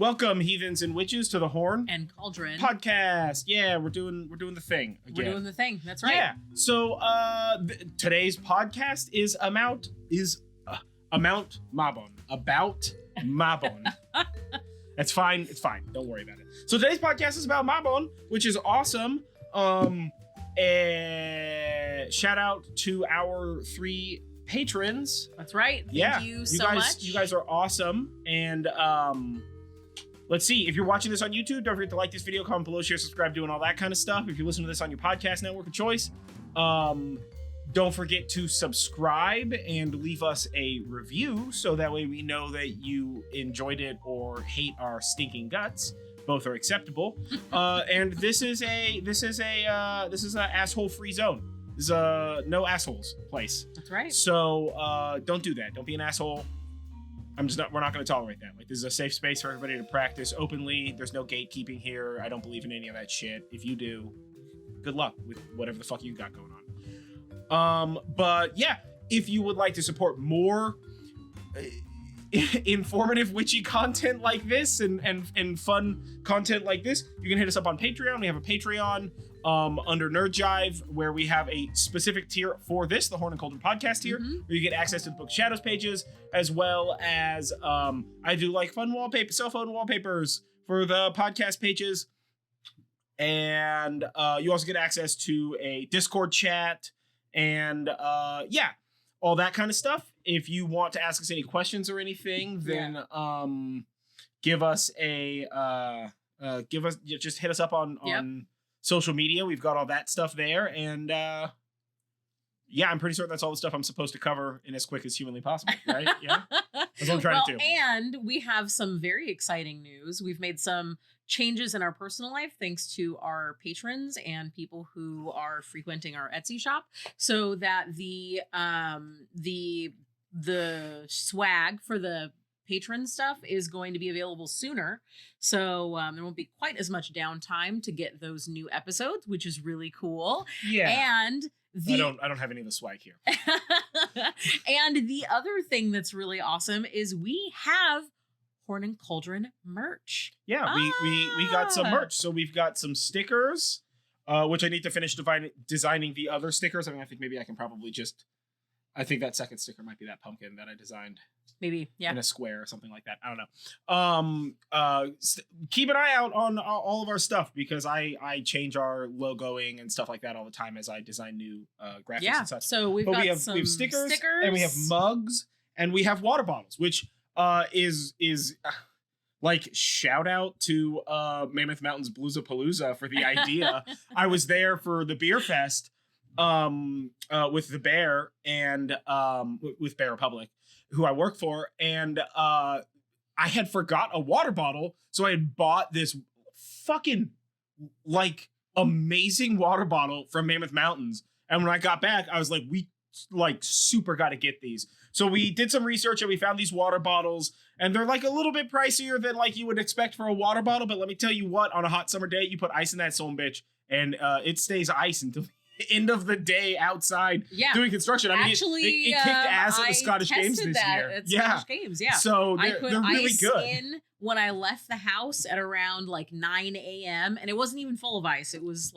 Welcome, heathens and witches, to the Horn and Cauldron podcast. Yeah, we're doing the thing again. We're doing the thing. That's right. Yeah. So today's podcast is Mabon. About Mabon. It's fine. It's fine. Don't worry about it. So today's podcast is about Mabon, which is awesome. Shout out to our 3 patrons. That's right. Thank you so much. You guys are awesome. And let's see. If you're watching this on YouTube, don't forget to like this video, comment below, share, subscribe, doing all that kind of stuff. If you listen to this on your podcast network of choice, don't forget to subscribe and leave us a review so that way we know that you enjoyed it or hate our stinking guts. Both are acceptable. And this is a asshole free zone. This is a no assholes place. That's right. So don't do that. Don't be an asshole. We're not going to tolerate that. Like, this is a safe space for everybody to practice openly. There's no gatekeeping here. I don't believe in any of that shit. If you do, good luck with whatever the fuck you got going on. But yeah, if you would like to support more informative witchy content like this and fun content like this, you can hit us up on Patreon. We have a Patreon under Jive, where we have a specific tier for this, the Horn and Cauldron podcast tier, where you get access to the Book Shadows pages, as well as I do like fun cell phone wallpapers for the podcast pages, and you also get access to a Discord chat and all that kind of stuff. If you want to ask us any questions or anything, then just hit us up on social media. We've got all that stuff there, and I'm pretty certain that's all the stuff I'm supposed to cover in as quick as humanly possible, right? Yeah, that's what I'm trying to do. And we have some very exciting news. We've made some changes in our personal life thanks to our patrons and people who are frequenting our Etsy shop, so that the swag for the patron stuff is going to be available sooner. So there won't be quite as much downtime to get those new episodes, which is really cool. Yeah. And I don't have any of the swag here. And the other thing that's really awesome is we have Horn and Cauldron merch. Yeah, we got some merch. So we've got some stickers, which I need to finish designing the other stickers. I mean, I think maybe I can probably I think that second sticker might be that pumpkin that I designed. Maybe, yeah. In a square or something like that. I don't know. Keep an eye out on all of our stuff, because I change our logoing and stuff like that all the time as I design new graphics and such. So we have stickers, and we have mugs, and we have water bottles, which is like, shout out to Mammoth Mountain's Bluesapalooza for the idea. I was there for the beer fest with the Bear and with Bear Republic, who I work for, and I had forgot a water bottle, so I had bought this fucking amazing water bottle from Mammoth Mountains, and when I got back, I was like, we super got to get these. So we did some research and we found these water bottles, and they're a little bit pricier than you would expect for a water bottle, but let me tell you what, on a hot summer day, you put ice in that son bitch, and it stays ice until end of the day outside doing construction. I mean, actually, it kicked ass at the Scottish Games this year. At Scottish Games, yeah. So they're really ice good. In when I left the house at around 9 a.m. and it wasn't even full of ice. It was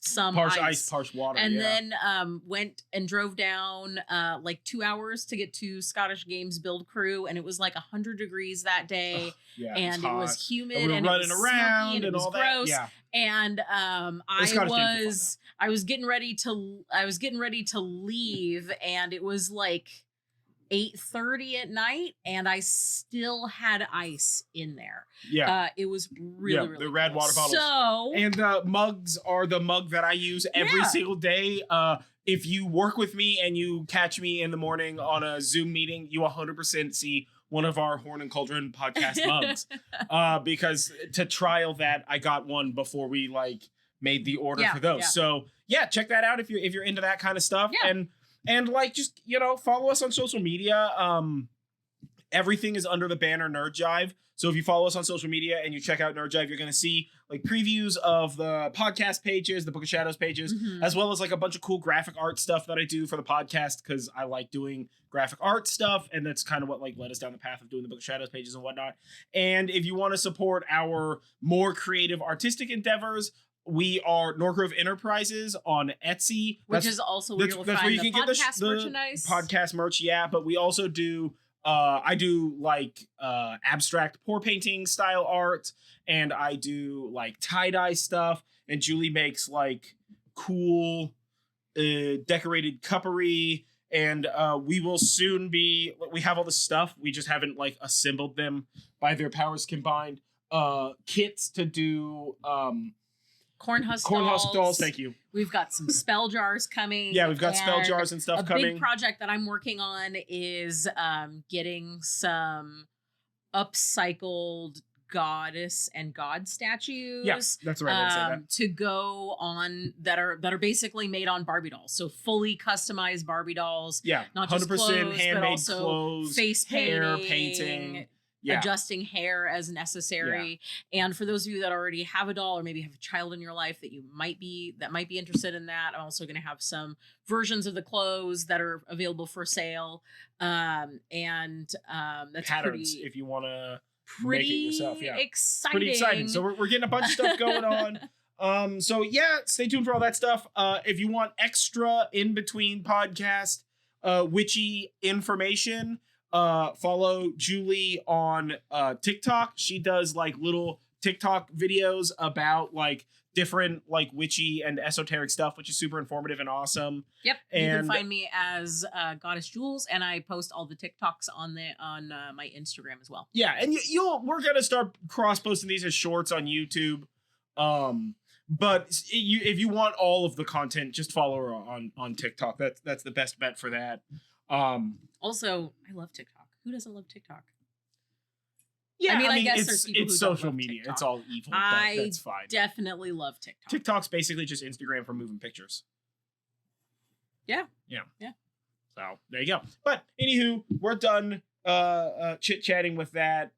some ice, parched water. And then went and drove down 2 hours to get to Scottish Games build crew, and it was 100 degrees that day. And it was humid, and running it was around smoky, and it was all gross. That. Yeah. And I was getting ready to leave, and it was 8:30 at night, and I still had ice in there. Yeah. It was really the rad cool. Water bottles. So, and the mugs are the mug that I use every single day. If you work with me and you catch me in the morning on a Zoom meeting, you 100% see one of our Horn and Cauldron podcast mugs. Because to trial that, I got one before we made the order for those. Yeah. So check that out if you're into that kind of stuff. Yeah. And just follow us on social media. Everything is under the banner Nerd Jive. So if you follow us on social media and you check out Nerd Jive, you're going to see like previews of the podcast pages, the Book of Shadows pages, as well as like a bunch of cool graphic art stuff that I do for the podcast because I like doing graphic art stuff, and that's kind of what like led us down the path of doing the Book of Shadows pages and whatnot. And if you want to support our more creative artistic endeavors, we are Norgrove Enterprises on Etsy, which is also where you'll find the podcast merchandise. Podcast merch, yeah. But we also do. I do like abstract pour painting style art, and I do like tie-dye stuff, and Julie makes like cool decorated cuppery, and we will soon be, we have all the stuff, we just haven't like assembled them by their powers combined. Kits to do corn husk dolls. Thank you. We've got some spell jars coming. Yeah, we've got spell jars and stuff coming. A big project that I'm working on is getting some upcycled goddess and god statues. Yes, that's right. To go on that are basically made on Barbie dolls. So fully customized Barbie dolls. Yeah, not just 100% clothes, handmade but also clothes, face hair painting. Yeah. Adjusting hair as necessary. Yeah. And for those of you that already have a doll or maybe have a child in your life that might be interested in that, I'm also going to have some versions of the clothes that are available for sale. That's patterns if you want to make it yourself. Yeah, exciting. Pretty exciting. So we're getting a bunch of stuff going on. So yeah, stay tuned for all that stuff. If you want extra in between podcast witchy information, follow Julie on TikTok. She does like little TikTok videos about like different like witchy and esoteric stuff, which is super informative and awesome. Yep. And you can find me as Goddess Jules, and I post all the TikToks on my Instagram as well. Yeah, and we're gonna start cross posting these as shorts on YouTube. But if you want all of the content, just follow her on TikTok. That's the best bet for that. Also, I love TikTok. Who doesn't love TikTok? Yeah, I mean guess there's people who it's social media. It's all evil. That's fine. Definitely love TikTok. TikTok's basically just Instagram for moving pictures. Yeah. So there you go. But anywho, we're done chit chatting with that.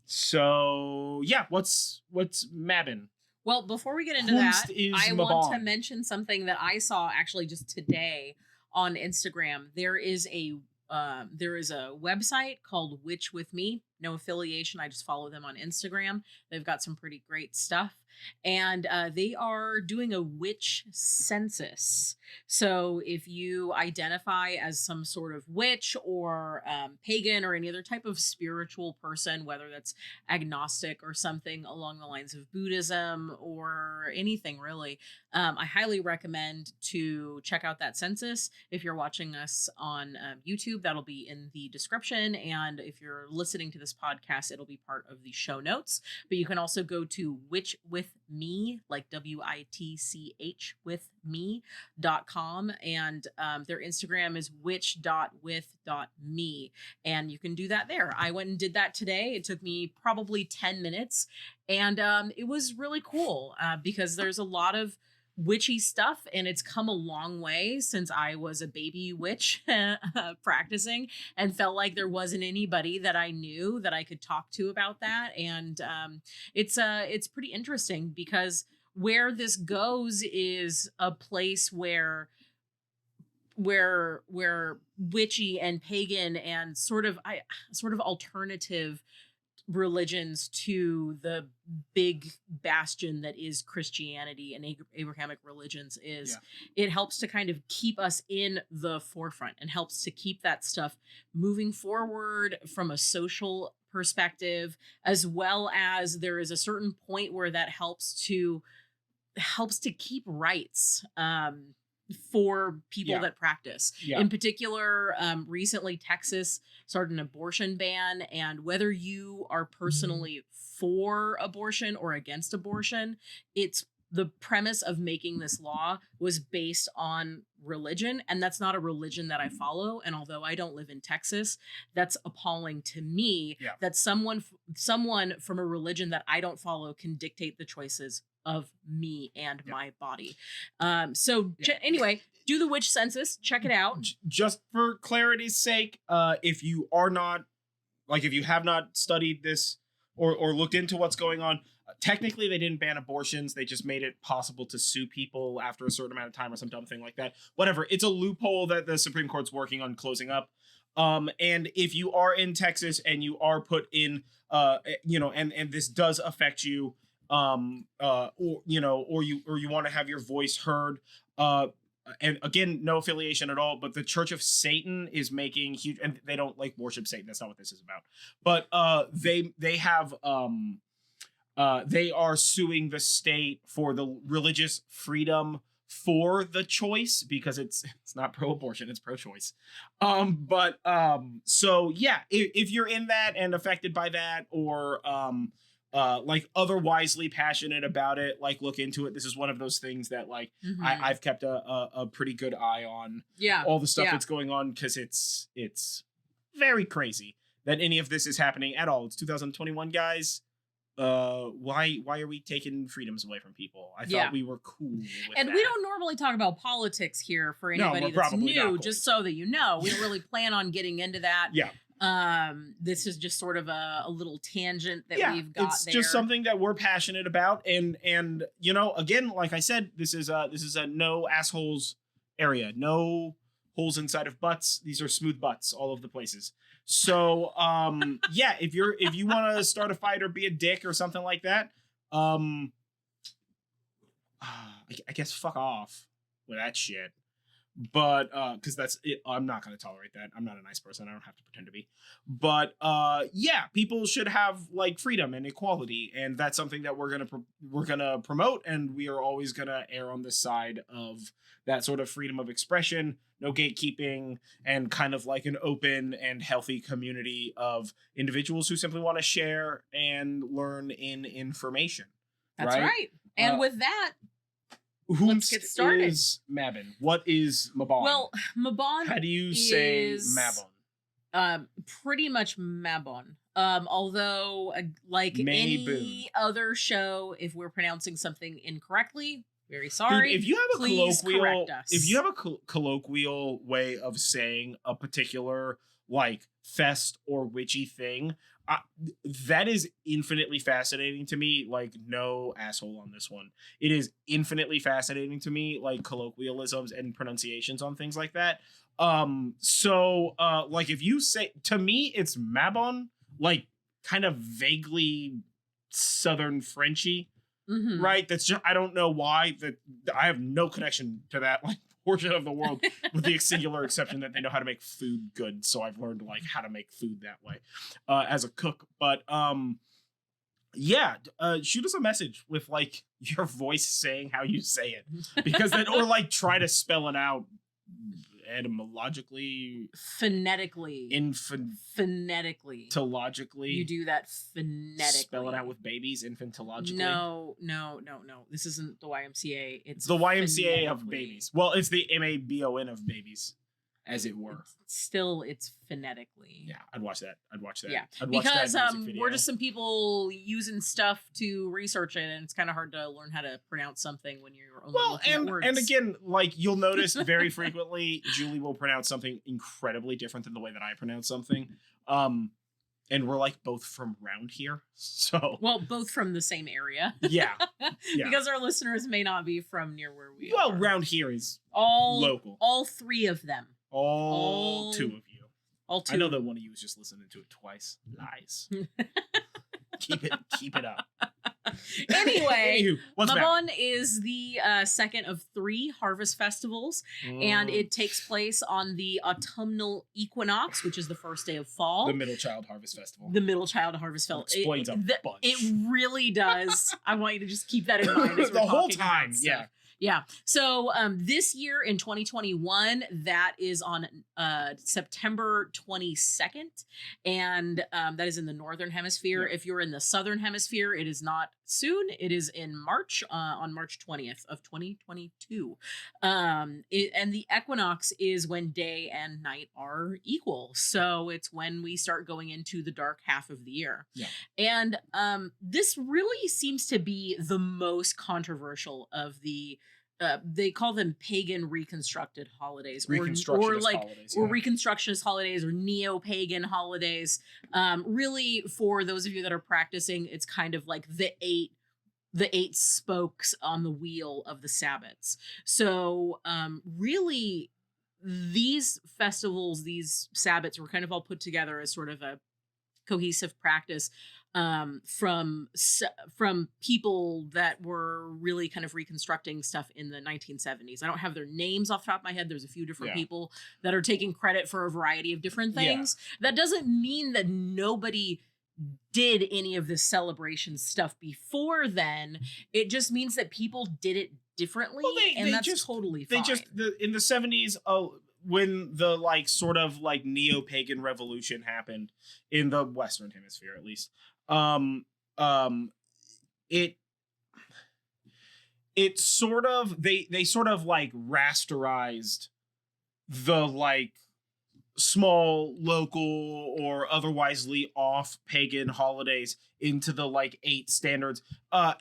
So yeah, what's Mabon? Well, before we get into that, I want to mention something that I saw actually just today on Instagram. There is a website called Witch With Me. No affiliation. I just follow them on Instagram. They've got some pretty great stuff. And they are doing a witch census. So if you identify as some sort of witch or pagan or any other type of spiritual person, whether that's agnostic or something along the lines of Buddhism or anything really, I highly recommend to check out that census. If you're watching us on YouTube, that'll be in the description. And if you're listening to this podcast, it'll be part of the show notes. But you can also go to Witch With Me, like WITCH with me.com, and their Instagram is witch.with.me, and you can do that there. I went and did that today. It took me probably 10 minutes, and it was really cool because there's a lot of witchy stuff, and it's come a long way since I was a baby witch practicing, and felt like there wasn't anybody that I knew that I could talk to about that. And it's pretty interesting because where this goes is a place where witchy and pagan and sort of alternative religions to the big bastion that is Christianity and Abrahamic religions is, it helps to kind of keep us in the forefront and helps to keep that stuff moving forward from a social perspective, as well as there is a certain point where that helps to keep rights for people that practice. In particular, recently Texas started an abortion ban, and whether you are personally for abortion or against abortion, it's the premise of making this law was based on religion, and that's not a religion that I follow. And although I don't live in Texas, that's appalling to me that someone from a religion that I don't follow can dictate the choices of me and my body. Anyway, do the witch census. Check it out. Just for clarity's sake, if you are not, like, if you have not studied this or looked into what's going on, technically they didn't ban abortions. They just made it possible to sue people after a certain amount of time or some dumb thing like that. Whatever. It's a loophole that the Supreme Court's working on closing up. And if you are in Texas and you are put in, and this does affect you, or you want to have your voice heard, and again, no affiliation at all, but the Church of Satan is making huge, and they don't like worship Satan. That's not what this is about. But they are suing the state for the religious freedom for the choice, because it's not pro-abortion, it's pro-choice. So yeah, if you're in that and affected by that, or like otherwisely passionate about it, like look into it. This is one of those things that like I've kept a pretty good eye on. Yeah, all the stuff that's going on, because it's very crazy that any of this is happening at all. It's 2021, guys. Why are we taking freedoms away from people? I thought we were cool with and that. We don't normally talk about politics here for anybody that's new, just so that you know. We don't really plan on getting into that. This is just sort of a little tangent that we've got. It's just something that we're passionate about, and again, like I said, this is a no assholes area, no holes inside of butts. These are smooth butts all over the places. So if you want to start a fight or be a dick or something like that, I guess fuck off with that shit. But because that's it, I'm not going to tolerate that. I'm not a nice person. I don't have to pretend to be. But people should have like freedom and equality, and that's something that we're gonna promote, and we are always gonna err on the side of that sort of freedom of expression, no gatekeeping, and kind of like an open and healthy community of individuals who simply want to share and learn in information. That's right. And with that, let's get started. Is Mabon? What is Mabon? Well, Mabon. How do you say Mabon? Pretty much Mabon. Although, like any other show, if we're pronouncing something incorrectly, very sorry. Dude, if you have a colloquial way of saying a particular like fest or witchy thing, that is infinitely fascinating to me. Like, no asshole on this one. It is infinitely fascinating to me, like colloquialisms and pronunciations on things like that. Like if you say, to me, it's Mabon, like kind of vaguely Southern Frenchy, right? That's just, I don't know why, that I have no connection to that like portion of the world, with the singular exception that they know how to make food good. So I've learned like how to make food that way as a cook. But shoot us a message with like your voice saying how you say it, because then, or like try to spell it out etymologically, phonetically, phonetically, logically. You do that phonetically. Spell it out with babies, infantologically. No. This isn't the YMCA. It's the YMCA of babies. Well, it's the MABON of babies, as it were. It's phonetically. Yeah, I'd watch that. Yeah, I'd watch because we're just some people using stuff to research it, and it's kind of hard to learn how to pronounce something when you're only looking at words. And again, like you'll notice very frequently, Julie will pronounce something incredibly different than the way that I pronounce something. And we're like both from around here, so both from the same area. Yeah. Because our listeners may not be from near where we are. Well, around here is all local. All three of them. All two of you. All two. I know that one of you was just listening to it twice. Lies. Keep it up. Anyway, Mabon is the second of 3 harvest festivals, and it takes place on the Autumnal Equinox, which is the first day of fall. The Middle Child Harvest Festival. Explains a bunch. It really does. I want you to just keep that in mind as we're the whole time. Yeah. Yeah. So this year in 2021, that is on September 22nd. And that is in the Northern Hemisphere. Yeah. If you're in the Southern Hemisphere, it is not soon. It is in March, on March 20th of 2022. And the equinox is when day and night are equal. So it's when we start going into the dark half of the year. Yeah. And this really seems to be the most controversial of the they call them pagan reconstructed holidays, Reconstructionist holidays, or Reconstructionist holidays, or neo-pagan holidays. Really, for those of you that are practicing, it's kind of like the eight spokes on the wheel of the sabbats. So really, these festivals, these sabbats, were kind of all put together as sort of a cohesive practice from people that were really kind of reconstructing stuff in the 1970s. I don't have their names off the top of my head. There's a few different people that are taking credit for a variety of different things. That doesn't mean that nobody did any of this celebration stuff before then. It just means that people did it differently, and that's just totally fine. In the 70s, when the like sort of like neo-pagan revolution happened in the Western Hemisphere, at least, it sort of they sort of like rasterized the like small local or otherwisely off pagan holidays into the like 8 standards. A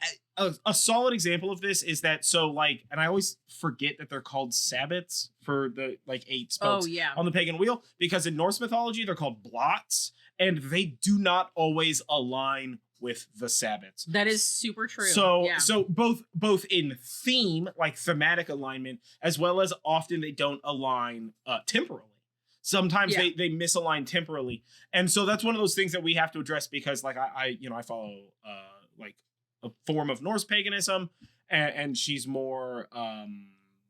solid example of this is that, so like, and I always forget that they're called sabbats for the like 8 spokes on the pagan wheel, because in Norse mythology they're called blots, and they do not always align with the sabbats. That is super true. So both in theme, like thematic alignment, as well as often they don't align temporally. Sometimes they misalign temporally. And so that's one of those things that we have to address, because like I follow like a form of Norse paganism, and she's more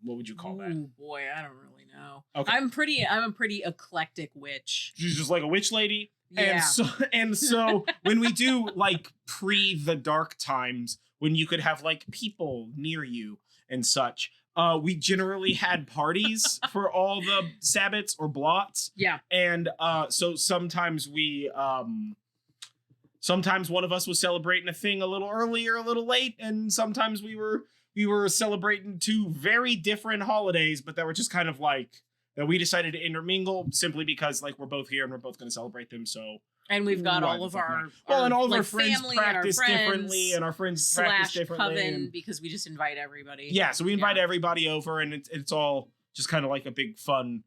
what would you call that? Oh boy, I don't really know. Okay. I'm a pretty eclectic witch. She's just like a witch lady. Yeah. And so when we do like pre the dark times, when you could have like people near you and such, we generally had parties for all the sabbats or blots. Yeah. And so sometimes sometimes one of us was celebrating a thing a little early or a little late, and sometimes we were celebrating 2 very different holidays, but that were just kind of like that we decided to intermingle simply because like we're both here and we're both going to celebrate them. So, and we've got all of our friends practice differently, and our friends practice differently, coven, because we just invite everybody. Yeah, so we invite everybody over, and it's all just kind of like a big fun,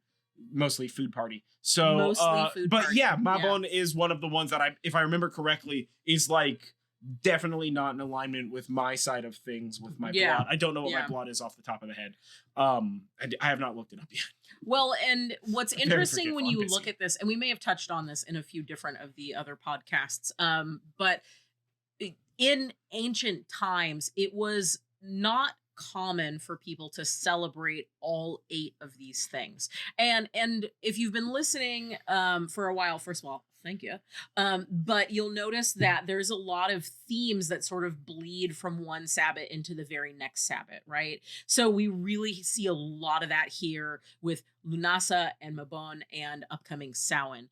mostly food party. So, Mabon is one of the ones that if I remember correctly, is like definitely not in alignment with my side of things with my blood. I don't know what my blood is off the top of the head. I have not looked it up yet. Well, and what's interesting when you look at this, and we may have touched on this in a few different of the other podcasts, but in ancient times, it was not common for people to celebrate all 8 of these things. And if you've been listening for a while, first of all, thank you. But you'll notice that there's a lot of themes that sort of bleed from one Sabbat into the very next Sabbat, right? So we really see a lot of that here with Lunasa and Mabon and upcoming Samhain,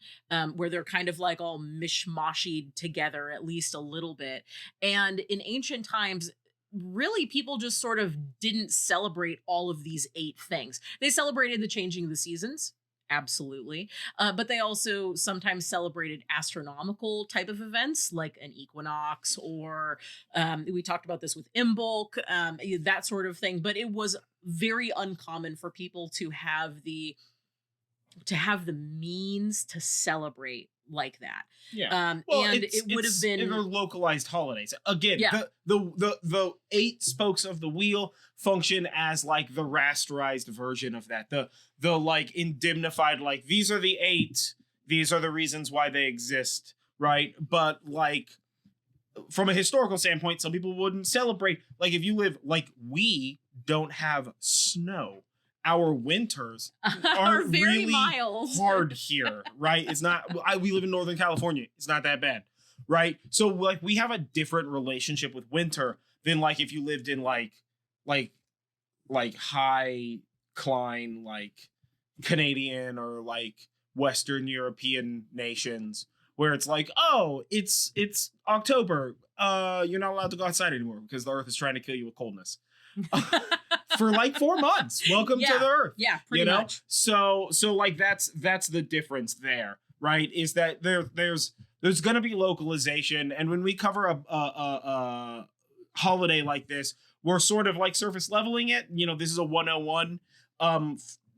where they're kind of like all mishmashied together, at least a little bit. And in ancient times, really, people just sort of didn't celebrate all of these 8 things. They celebrated the changing of the seasons. Absolutely. But they also sometimes celebrated astronomical type of events like an equinox, or we talked about this with Imbolc, that sort of thing. But it was very uncommon for people to have the means to celebrate like that. Yeah. And it would have been localized holidays. Again, the 8 spokes of the wheel function as like the rasterized version of that. The like indemnified, like these are the 8, these are the reasons why they exist, right? But like from a historical standpoint, some people wouldn't celebrate. Like if you live, like we don't have snow. Our winters are very really mild. Hard here, right? It's not. We live in Northern California. It's not that bad, right? So like we have a different relationship with winter than like if you lived in like high cline like Canadian or like Western European nations where it's like, oh, it's October. You're not allowed to go outside anymore because the Earth is trying to kill you with coldness. For like 4 months. Welcome to the Earth. Yeah, pretty much. So like that's the difference there, right? Is that there's going to be localization, and when we cover a holiday like this, we're sort of like surface leveling it. You know, this is a 101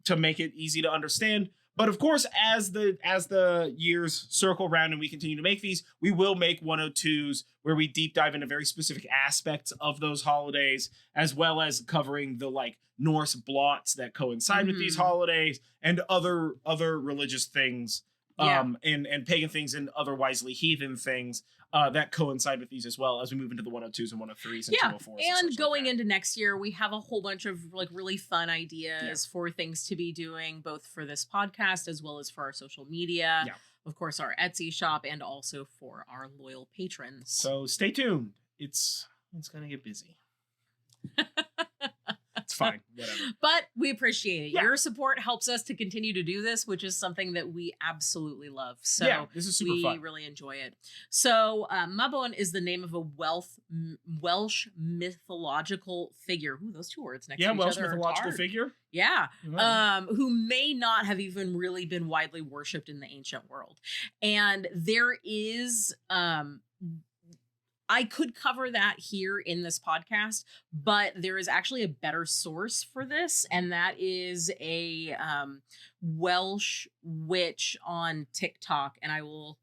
to make it easy to understand. But of course, as the years circle around and we continue to make these, we will make 102s where we deep dive into very specific aspects of those holidays, as well as covering the like Norse blots that coincide with these holidays and other religious things, and pagan things and otherwisely heathen things that coincide with these as well as we move into the 102s and 103s and 204s. And going into next year, we have a whole bunch of like really fun ideas for things to be doing, both for this podcast as well as for our social media. Yeah. Of course, our Etsy shop, and also for our loyal patrons. So stay tuned. It's gonna get busy. It's fine. Whatever. But we appreciate it. Yeah. Your support helps us to continue to do this, which is something that we absolutely love. So yeah, this is super fun. We really enjoy it. So Mabon is the name of a Welsh mythological figure. Ooh, those two words next to each other. Yeah, Welsh mythological figure. Yeah. Who may not have even really been widely worshipped in the ancient world. And there is I could cover that here in this podcast, but there is actually a better source for this, and that is a Welsh witch on TikTok, and I will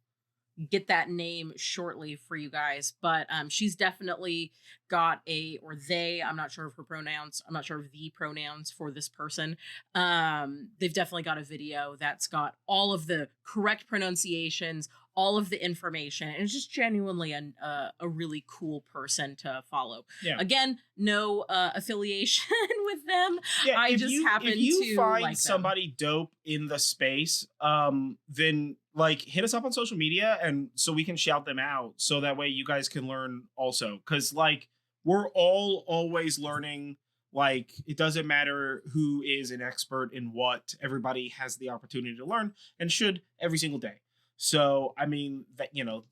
get that name shortly for you guys. But she's definitely got I'm not sure of her pronouns. I'm not sure of the pronouns for this person. They've definitely got a video that's got all of the correct pronunciations, all of the information, and it's just genuinely a really cool person to follow. Yeah. Again, no affiliation with them. Yeah, I just happen to like them. If you find somebody dope in the space, then like hit us up on social media, and so we can shout them out, so that way you guys can learn also. Because like we're all always learning. Like, it doesn't matter who is an expert in what. Everybody has the opportunity to learn and should every single day. So, I mean,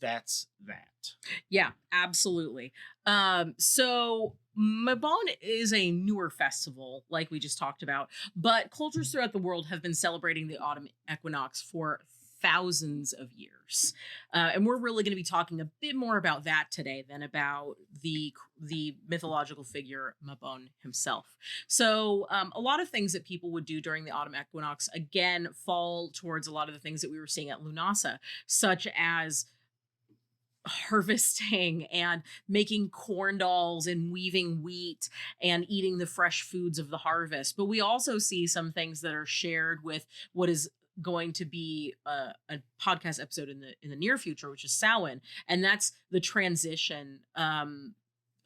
that's that. Yeah, absolutely. So Mabon is a newer festival, like we just talked about, but cultures throughout the world have been celebrating the autumn equinox for thousands of years. And we're really going to be talking a bit more about that today than about the mythological figure Mabon himself. So a lot of things that people would do during the autumn equinox, again, fall towards a lot of the things that we were seeing at Lunasa, such as harvesting and making corn dolls and weaving wheat and eating the fresh foods of the harvest. But we also see some things that are shared with what is going to be a podcast episode in the near future, which is Samhain, and that's the transition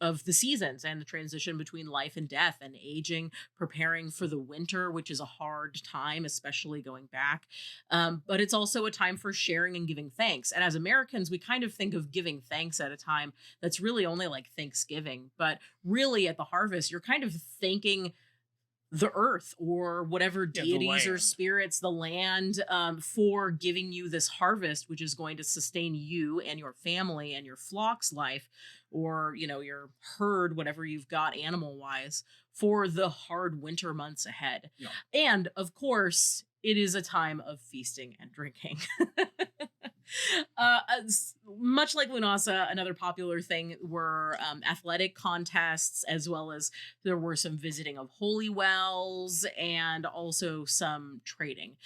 of the seasons and the transition between life and death and aging, preparing for the winter, which is a hard time, especially going back. But it's also a time for sharing and giving thanks. And as Americans, we kind of think of giving thanks at a time that's really only like Thanksgiving, but really at the harvest, you're kind of thanking the earth or whatever deities or spirits, the land, for giving you this harvest, which is going to sustain you and your family and your flock's life, or, your herd, whatever you've got animal wise, for the hard winter months ahead. Yeah. And of course, it is a time of feasting and drinking. Much like Lunasa, another popular thing were athletic contests, as well as there were some visiting of holy wells and also some trading.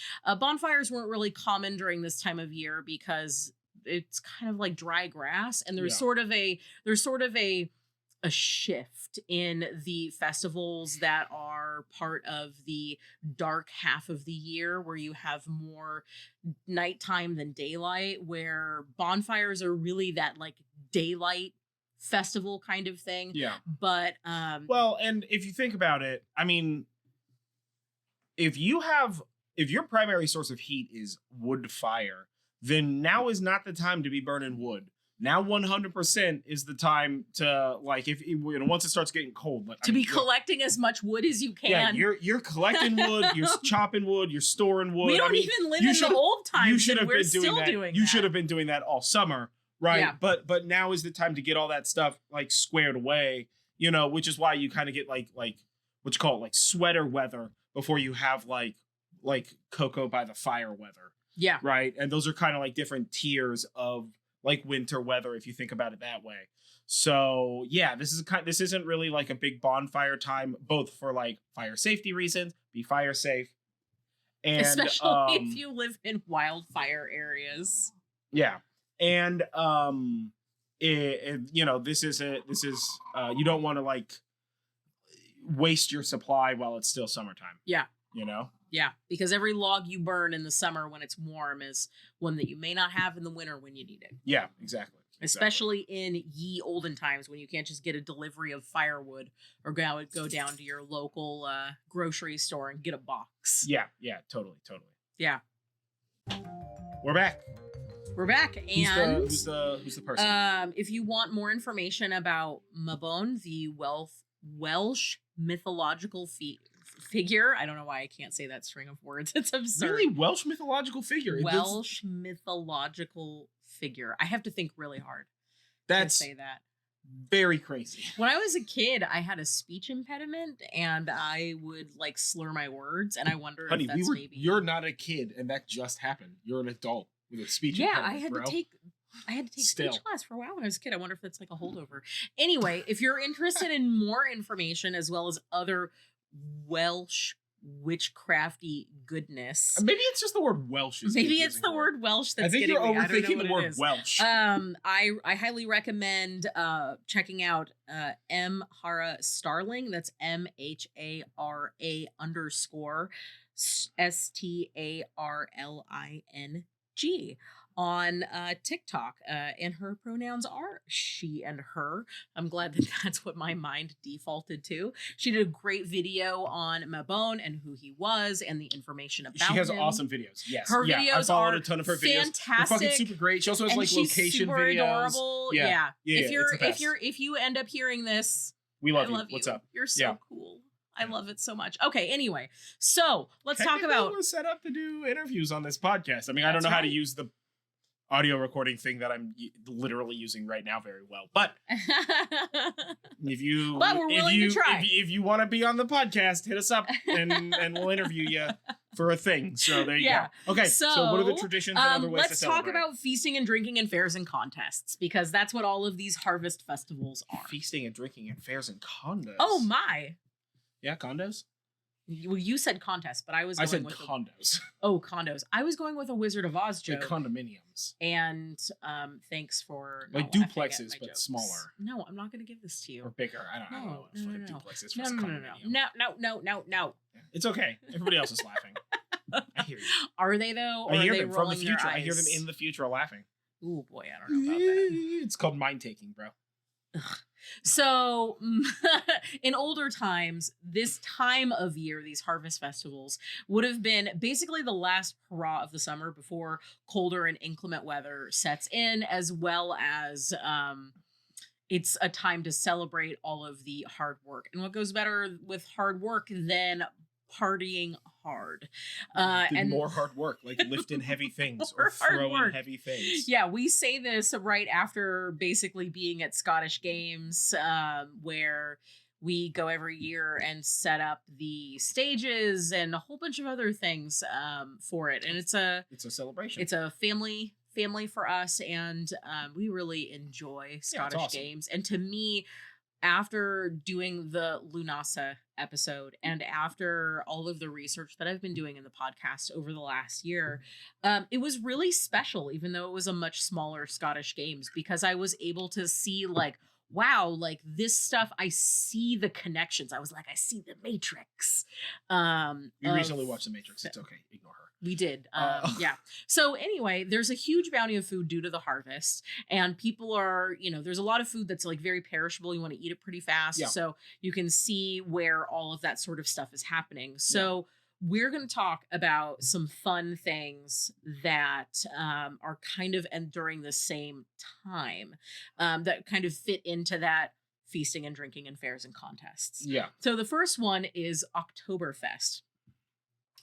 Bonfires weren't really common during this time of year because it's kind of like dry grass, and there's sort of a shift in the festivals that are part of the dark half of the year, where you have more nighttime than daylight, where bonfires are really that like daylight festival kind of thing. Yeah. But well, and if you think about it, I mean, if your primary source of heat is wood fire, then now is not the time to be burning wood. Now 100% is the time to, like, if once it starts getting cold, like, collecting as much wood as you can. Yeah, you're collecting wood, you're chopping wood, you're storing wood. We don't even live in the old times. You should have been doing that. You should have been doing that all summer, right? Yeah. But now is the time to get all that stuff like squared away. Which is why you kind of get like what you call it, like sweater weather before you have like cocoa by the fire weather. Yeah. Right, and those are kind of like different tiers of like winter weather if you think about it that way. So yeah, this isn't really like a big bonfire time, both for like fire safety reasons, be fire safe, and especially if you live in wildfire areas. Yeah, and this is you don't want to like waste your supply while it's still summertime. Yeah. Yeah, because every log you burn in the summer when it's warm is one that you may not have in the winter when you need it. Yeah, exactly. Especially in ye olden times when you can't just get a delivery of firewood or go down to your local grocery store and get a box. Yeah, totally. Yeah. We're back, and who's the person? If you want more information about Mabon, the Welsh mythological figure. I don't know why I can't say that string of words. It's absurd. Really? Welsh mythological figure? Welsh mythological figure. I have to think really hard. That's to say that. Very crazy. When I was a kid, I had a speech impediment and I would like slur my words, and I wonder if that's maybe... You're not a kid and that just happened. You're an adult with a speech impediment, I had bro. to take speech class for a while when I was a kid. I wonder if that's like a holdover. Anyway, if you're interested in more information as well as other Welsh witchcrafty goodness, maybe it's just the word Welsh. Maybe it's the word Welsh that's I think getting you're me. overthinking the word Welsh. I highly recommend checking out M Hara Starling. That's MHARA_STARLING on TikTok, and her pronouns are she and her. I'm glad that that's what my mind defaulted to. She did a great video on Mabon and who he was and the information about him. She has awesome videos. Yes, her videos I followed are a ton of her fantastic. videos. They're fucking super great. She also has and like she's location super videos. Adorable. Yeah. If you end up hearing this, we love you. What's up? You're so cool. I love it so much. Okay, anyway, so let's talk about. I was set up to do interviews on this podcast. I mean, I don't know how to use the audio recording thing that I'm literally using right now very well, but if you want to be on the podcast, hit us up and we'll interview you for a thing. So there you go. Okay, so what are the traditions and other ways to celebrate? Let's talk about feasting and drinking and fairs and contests, because that's what all of these harvest festivals are. Feasting and drinking and fairs and condos. Oh my. Yeah, condos? Well, you said contests, but I said with condos. Condos. I was going with a Wizard of Oz joke. Like condominiums. And thanks for like duplexes, but jokes. Smaller. No, I'm not going to give this to you. Or bigger. I don't know. No. Duplex is for condominium. No. It's okay. Everybody else is laughing. I hear you. Are they though? Or I hear are they them from the rolling their future. eyes? I hear them in the future laughing. Ooh boy, I don't know about that. It's called mind taking, bro. Ugh. So in older times, this time of year, these harvest festivals would have been basically the last hurrah of the summer before colder and inclement weather sets in, as well as it's a time to celebrate all of the hard work. And what goes better with hard work than partying hard? And more hard work, like lifting heavy things or throwing heavy things. Yeah, we say this right after basically being at Scottish Games, where we go every year and set up the stages and a whole bunch of other things for it. And it's a celebration. It's a family for us, and we really enjoy Scottish Games. And to me, after doing the Lunasa episode and after all of the research that I've been doing in the podcast over the last year, it was really special, even though it was a much smaller Scottish Games, because I was able to see like, wow, like this stuff, I see the connections. I was like, I see the Matrix. We recently watched the Matrix. It's okay. Ignore her. We did. Yeah. So anyway, there's a huge bounty of food due to the harvest, and people are, there's a lot of food that's like very perishable. You want to eat it pretty fast. Yeah. So you can see where all of that sort of stuff is happening. So we're going to talk about some fun things that are kind of during the same time that kind of fit into that feasting and drinking and fairs and contests. Yeah. So the first one is Oktoberfest,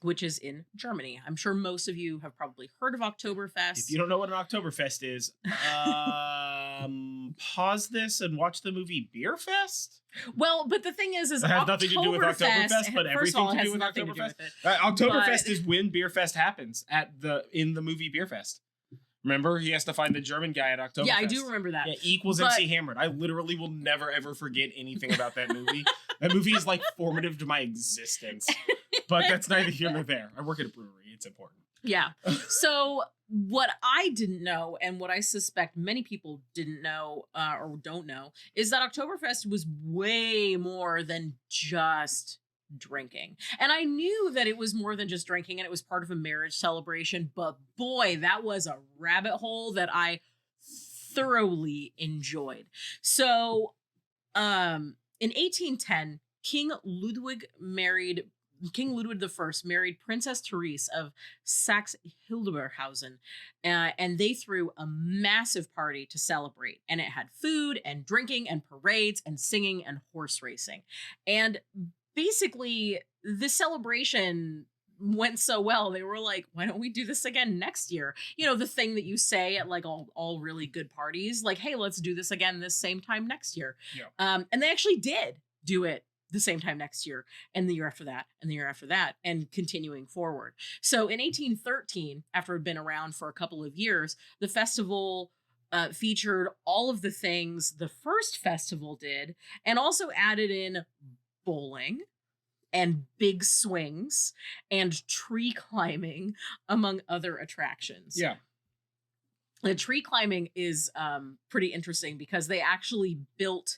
which is in Germany. I'm sure most of you have probably heard of Oktoberfest. If you don't know what an Oktoberfest is, pause this and watch the movie Beer Fest. Well, but the thing is it has nothing to do with Oktoberfest, but everything to do with Oktoberfest. Oktoberfest is when Beer Fest happens in the movie Beer Fest. Remember, he has to find the German guy at Oktoberfest. Yeah, I do remember that. Yeah, equals MC Hammered. I literally will never ever forget anything about that movie. That movie is like formative to my existence. But that's neither here nor there. I work at a brewery. It's important. Yeah. So what I didn't know, and what I suspect many people didn't know or don't know, is that Oktoberfest was way more than just drinking. And I knew that it was more than just drinking, and it was part of a marriage celebration, but boy, that was a rabbit hole that I thoroughly enjoyed. So in 1810, King Ludwig I married Princess Therese of Saxe-Hildburghausen, and they threw a massive party to celebrate. And it had food and drinking and parades and singing and horse racing. And basically, this celebration went so well, they were like, why don't we do this again next year? You know, the thing that you say at like all really good parties, like, hey, let's do this again this same time next year. Yeah. And they actually did do it the same time next year, and the year after that, and the year after that, and continuing forward. So in 1813, after it had been around for a couple of years, the festival featured all of the things the first festival did, and also added in bowling and big swings and tree climbing, among other attractions. Yeah. The tree climbing is pretty interesting because they actually built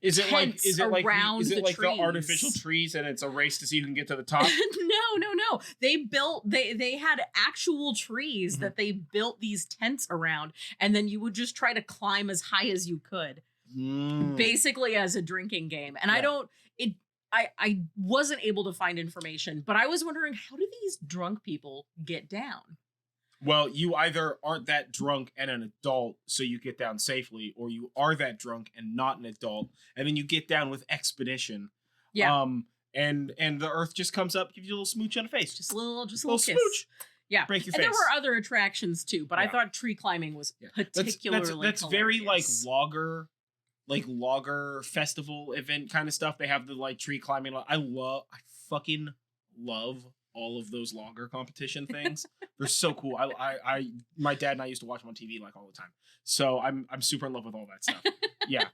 Is it like the artificial trees and it's a race to see who can get to the top? No. They had actual trees that they built these tents around, and then you would just try to climb as high as you could. Basically as a drinking game. And yeah. I wasn't able to find information, but I was wondering, how do these drunk people get down? Well, you either aren't that drunk and an adult, so you get down safely, or you are that drunk and not an adult, and then you get down with expedition. Yeah. And the earth just comes up, gives you a little smooch on the face. Just a little kiss. Smooch. Yeah. Break your and face. there were other attractions too, but yeah. I thought tree climbing was particularly that's very like logger festival event kind of stuff. They have the like tree climbing. I fucking love all of those logger competition things. They're so cool. My dad and I used to watch them on TV like all the time. So I'm super in love with all that stuff. Yeah.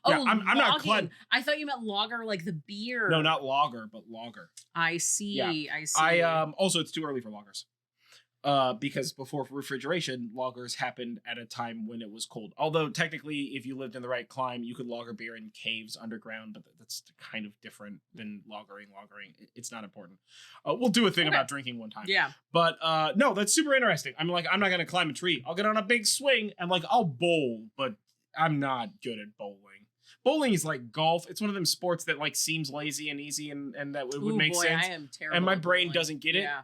I'm not climbing. I thought you meant lager like the beer. No, not lager, but logger. I see. Yeah. I see. Also it's too early for loggers. Because before refrigeration, lagers happened at a time when it was cold. Although technically, if you lived in the right climate, you could lager beer in caves underground, but that's kind of different than lagering. It's not important. We'll do a thing about drinking one time. Yeah. But no, that's super interesting. I'm not going to climb a tree. I'll get on a big swing and like I'll bowl, but I'm not good at bowling. Bowling is like golf. It's one of them sports that like seems lazy and easy and that it would make sense. I am terrible. And my brain doesn't get it. Yeah.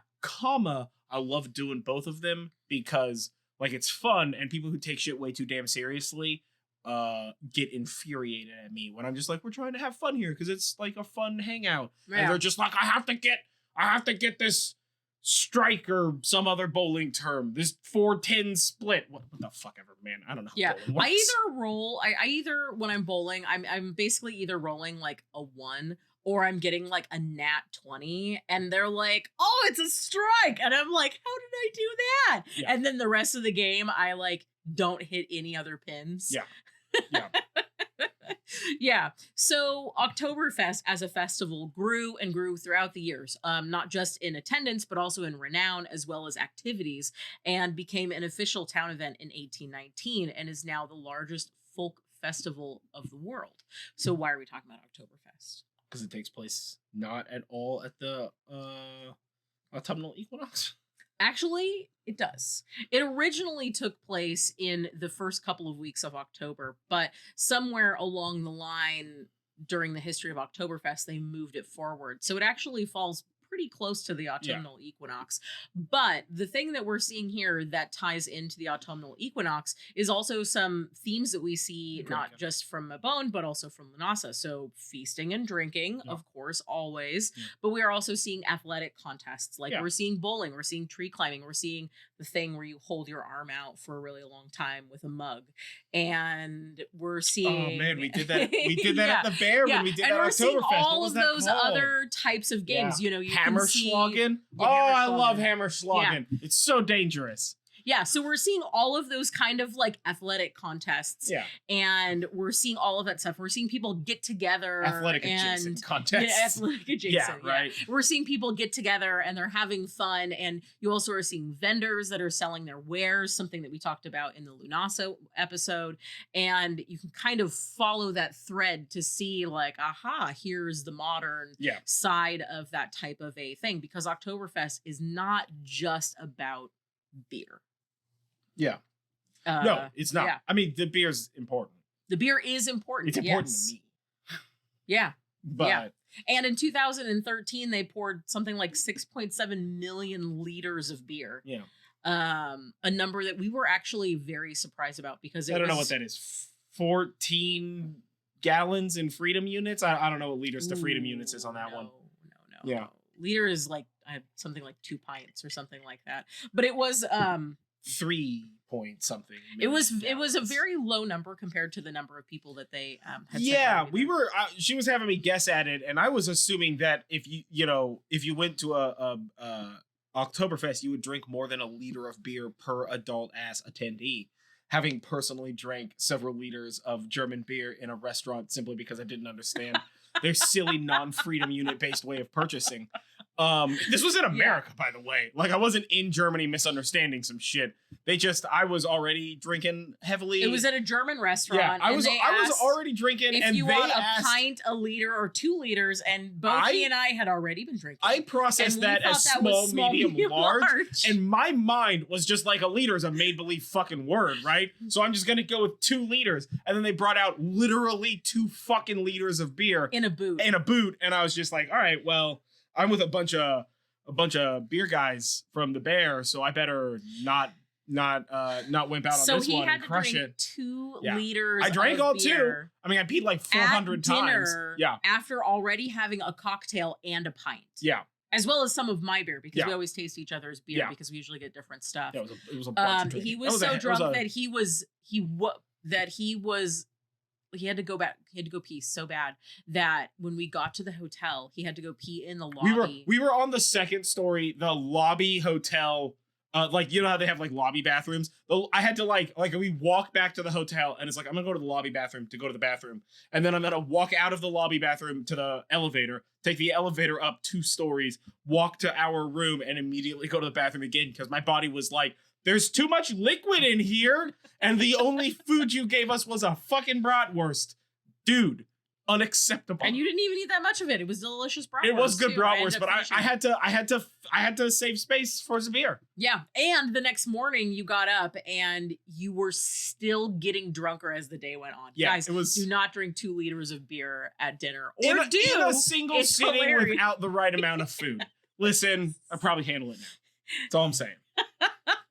I love doing both of them because like it's fun, and people who take shit way too damn seriously get infuriated at me when I'm just like, we're trying to have fun here because it's like a fun hangout. Yeah. And they're just like, I have to get this strike or some other bowling term, this 4-10 split. What the fuck ever, man. I don't know. Yeah. I either when I'm bowling, I'm basically either rolling like a 1 or I'm getting like a nat 20, and they're like, oh, it's a strike. And I'm like, how did I do that? Yeah. And then the rest of the game, I like don't hit any other pins. Yeah. Yeah. Yeah. So Oktoberfest as a festival grew and grew throughout the years, not just in attendance, but also in renown as well as activities, and became an official town event in 1819 and is now the largest folk festival of the world. So why are we talking about Oktoberfest? Because it takes place not at all at the Autumnal Equinox. Actually, it does. It originally took place in the first couple of weeks of October, but somewhere along the line during the history of Oktoberfest, they moved it forward. So it actually falls pretty close to the autumnal equinox. But the thing that we're seeing here that ties into the autumnal equinox is also some themes that we see not just from Mabon, but also from Lanasa. So feasting and drinking, of course, always. But we are also seeing athletic contests. Like we're seeing bowling, we're seeing tree climbing, we're seeing the thing where you hold your arm out for a really long time with a mug. And we're seeing... Oh, man, we did that. We did that at the Bear when we did that Oktoberfest. And we're seeing all of those other types of games. You know, you Hammerschlagen. Oh, I love Hammerschlagen. It's so dangerous. Yeah, so we're seeing all of those kind of like athletic contests. Yeah. And we're seeing all of that stuff. We're seeing people get together. Athletic adjacent contests. Yeah, athletic adjacent. Yeah, right. Yeah. We're seeing people get together and they're having fun. And you also are seeing vendors that are selling their wares, something that we talked about in the Lunaso episode. And you can kind of follow that thread to see like, aha, here's the modern side of that type of a thing. Because Oktoberfest is not just about beer. Yeah. No, it's not. Yeah. I mean, the beer's important. The beer is important. It's important to me. Yeah. But yeah. And in 2013, they poured something like 6.7 million liters of beer. Yeah. A number that we were actually very surprised about because I don't know what that is. 14 gallons in freedom units. I don't know what liters to freedom units is on that one. No. Yeah. Liter is like something like 2 pints or something like that. But it was 3 point something. It was a very low number compared to the number of people that they had. Yeah, we were. She was having me guess at it, and I was assuming that if you went to a Oktoberfest, you would drink more than a liter of beer per adult as attendee. Having personally drank several liters of German beer in a restaurant simply because I didn't understand their silly non-freedom unit based way of purchasing. This was in America, by the way. Like, I wasn't in Germany misunderstanding some shit. I was already drinking heavily. It was at a German restaurant. Yeah, I was already drinking, if and you they want asked, a pint, a liter, or 2 liters, and both he and I had already been drinking. I processed that as small, medium, large, and my mind was just like, a liter is a make-believe fucking word, right? So I'm just gonna go with 2 liters, and then they brought out literally 2 fucking liters of beer in a boot, and I was just like, all right, well, I'm with a bunch of beer guys from the Bear, so I better not wimp out on this one and crush it. So he had to drink 2 liters. I drank of all beer 2. I mean, I peed like 400 times. Yeah. After already having a cocktail and a pint. Yeah. As well as some of my beer, because we always taste each other's beer because we usually get different stuff. Yeah, it was a bunch of he was so drunk that he had to go back. He had to go pee so bad that when we got to the hotel, he had to go pee in the lobby. We were on the second story, the lobby hotel. Like, you know how they have like lobby bathrooms? I had to like we walk back to the hotel, and it's like, I'm gonna go to the lobby bathroom to go to the bathroom, and then I'm gonna walk out of the lobby bathroom to the elevator, take the elevator up 2 stories, walk to our room, and immediately go to the bathroom again because my body was like, there's too much liquid in here, and the only food you gave us was a fucking bratwurst. Dude, unacceptable. And you didn't even eat that much of it. It was delicious bratwurst. It was good bratwurst, but I had to save space for some beer. Yeah, and the next morning you got up and you were still getting drunker as the day went on. Yeah, guys, do not drink 2 liters of beer at dinner, or in a single sitting hilarious. Without the right amount of food. Listen, I probably handle it now. That's all I'm saying.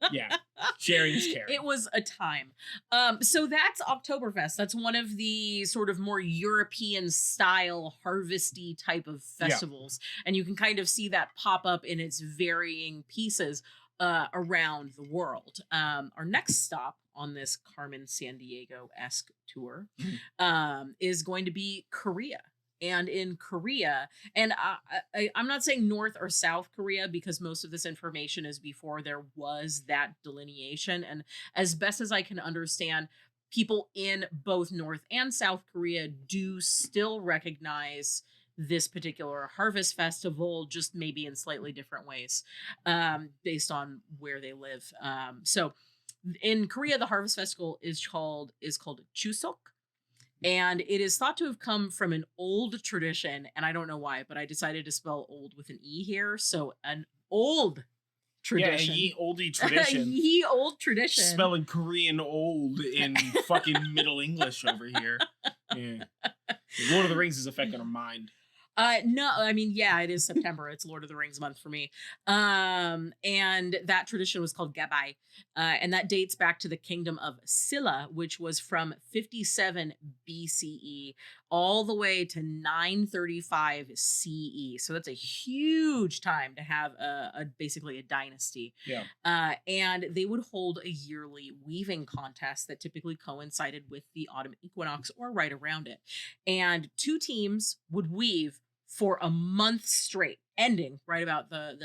Yeah, sharing is caring. It was a time. So that's Oktoberfest. That's one of the sort of more European style harvesty type of festivals. Yeah. And you can kind of see that pop up in its varying pieces around the world. Our next stop on this Carmen Sandiego-esque tour is going to be Korea. And in Korea, and I'm not saying North or South Korea because most of this information is before there was that delineation. And as best as I can understand, people in both North and South Korea do still recognize this particular harvest festival, just maybe in slightly different ways, based on where they live. So in Korea, the harvest festival is called Chuseok. And it is thought to have come from an old tradition, and I don't know why, but I decided to spell old with an E here. So an old tradition. Yeah, ye oldie tradition. Ye old tradition. Spelling Korean old in fucking Middle English over here. Yeah. Lord of the Rings is affecting our mind. No, I mean, yeah, it is September. It's Lord of the Rings month for me. And that tradition was called Gabai. And that dates back to the kingdom of Silla, which was from 57 BCE all the way to 935 CE. So that's a huge time to have basically a dynasty. Yeah. And they would hold a yearly weaving contest that typically coincided with the Autumn Equinox or right around it. And 2 teams would weave for a month straight. ending right about the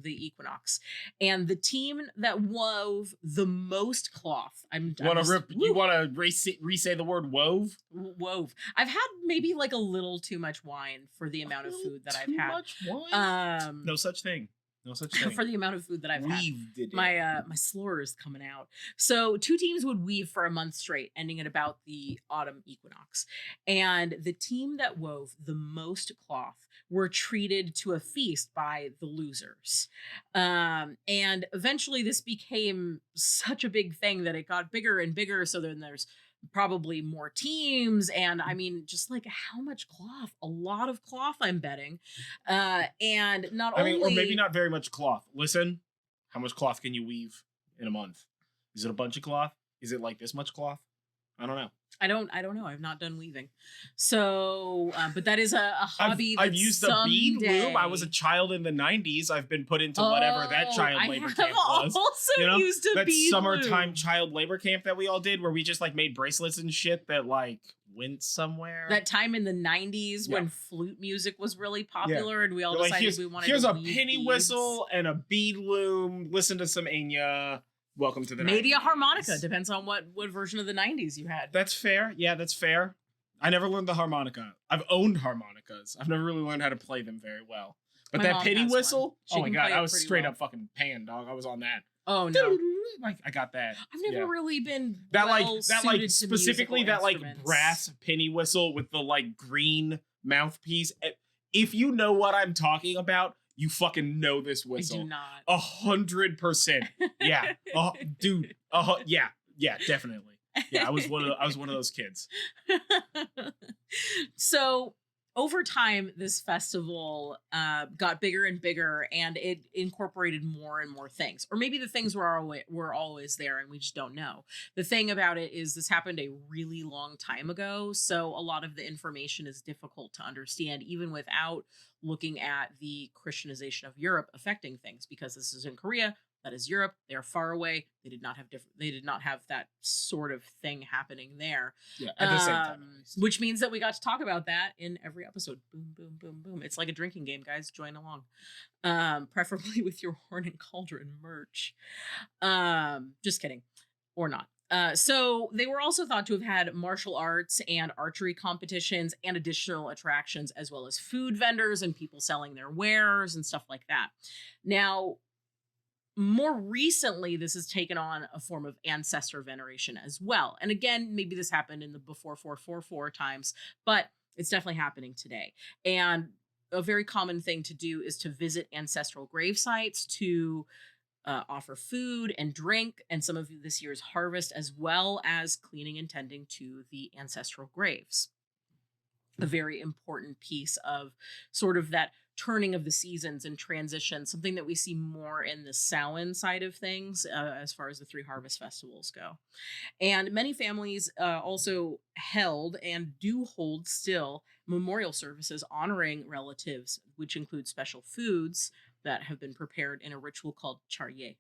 equinox, and the team that wove the most cloth. You want to re-say the word wove? Wove. I've had maybe like a little too much wine for the amount of food that I've had. Much wine? No such thing. No such thing. For the amount of food that I've had. My slur is coming out. So 2 teams would weave for a month straight, ending at about the autumn equinox. And the team that wove the most cloth were treated to a feast by the losers. And eventually this became such a big thing that it got bigger and bigger. So then there's probably more teams, and I mean, just like how much cloth? A lot of cloth, I'm betting. And not only, or maybe not very much cloth. Listen, how much cloth can you weave in a month? Is it a bunch of cloth? Is it like this much cloth? I don't know. I don't know. I've not done weaving. So, but that is a hobby. I've used a bead loom. I was a child in the 90s. I've been put into whatever that child labor camp was. Also used a that bead summertime loom. Child labor camp that we all did, where we just like made bracelets and shit that like went somewhere. That time in the 90s when flute music was really popular, and we all decided we wanted to here's a weave penny beads. Whistle and a bead loom. Listen to some Enya. Welcome to the maybe 90s. A harmonica. Depends on what version of the 90s you had. That's fair. Yeah, that's fair. I never learned the harmonica. I've owned harmonicas. I've never really learned how to play them very well. But that penny whistle, oh my god, I was straight up fucking pan, dog. I was on that. Oh no. Like I got that. I've never really been that specifically that like brass penny whistle with the like green mouthpiece. If you know what I'm talking about, you fucking know this whistle. I do not. 100%. Yeah. Dude. Yeah, definitely. Yeah, I was one of those kids. So over time, this festival got bigger and bigger, and it incorporated more and more things. Or maybe the things were always there, and we just don't know. The thing about it is this happened a really long time ago, so a lot of the information is difficult to understand, even without looking at the Christianization of Europe affecting things, because this is in Korea. That is Europe. They are far away. They did not have that sort of thing happening there. Yeah, at the same time. Which means that we got to talk about that in every episode. Boom, boom, boom, boom. It's like a drinking game, guys. Join along. Preferably with your Horn and Cauldron merch. Just kidding. Or not. So they were also thought to have had martial arts and archery competitions and additional attractions, as well as food vendors and people selling their wares and stuff like that. Now, more recently, this has taken on a form of ancestor veneration as well. And again, maybe this happened in the before 444 times, but it's definitely happening today. And a very common thing to do is to visit ancestral grave sites to offer food and drink and some of this year's harvest, as well as cleaning and tending to the ancestral graves. A very important piece of sort of that turning of the seasons and transition, something that we see more in the Samhain side of things as far as the 3 harvest festivals go. And many families also held and do hold still memorial services honoring relatives, which include special foods that have been prepared in a ritual called charye.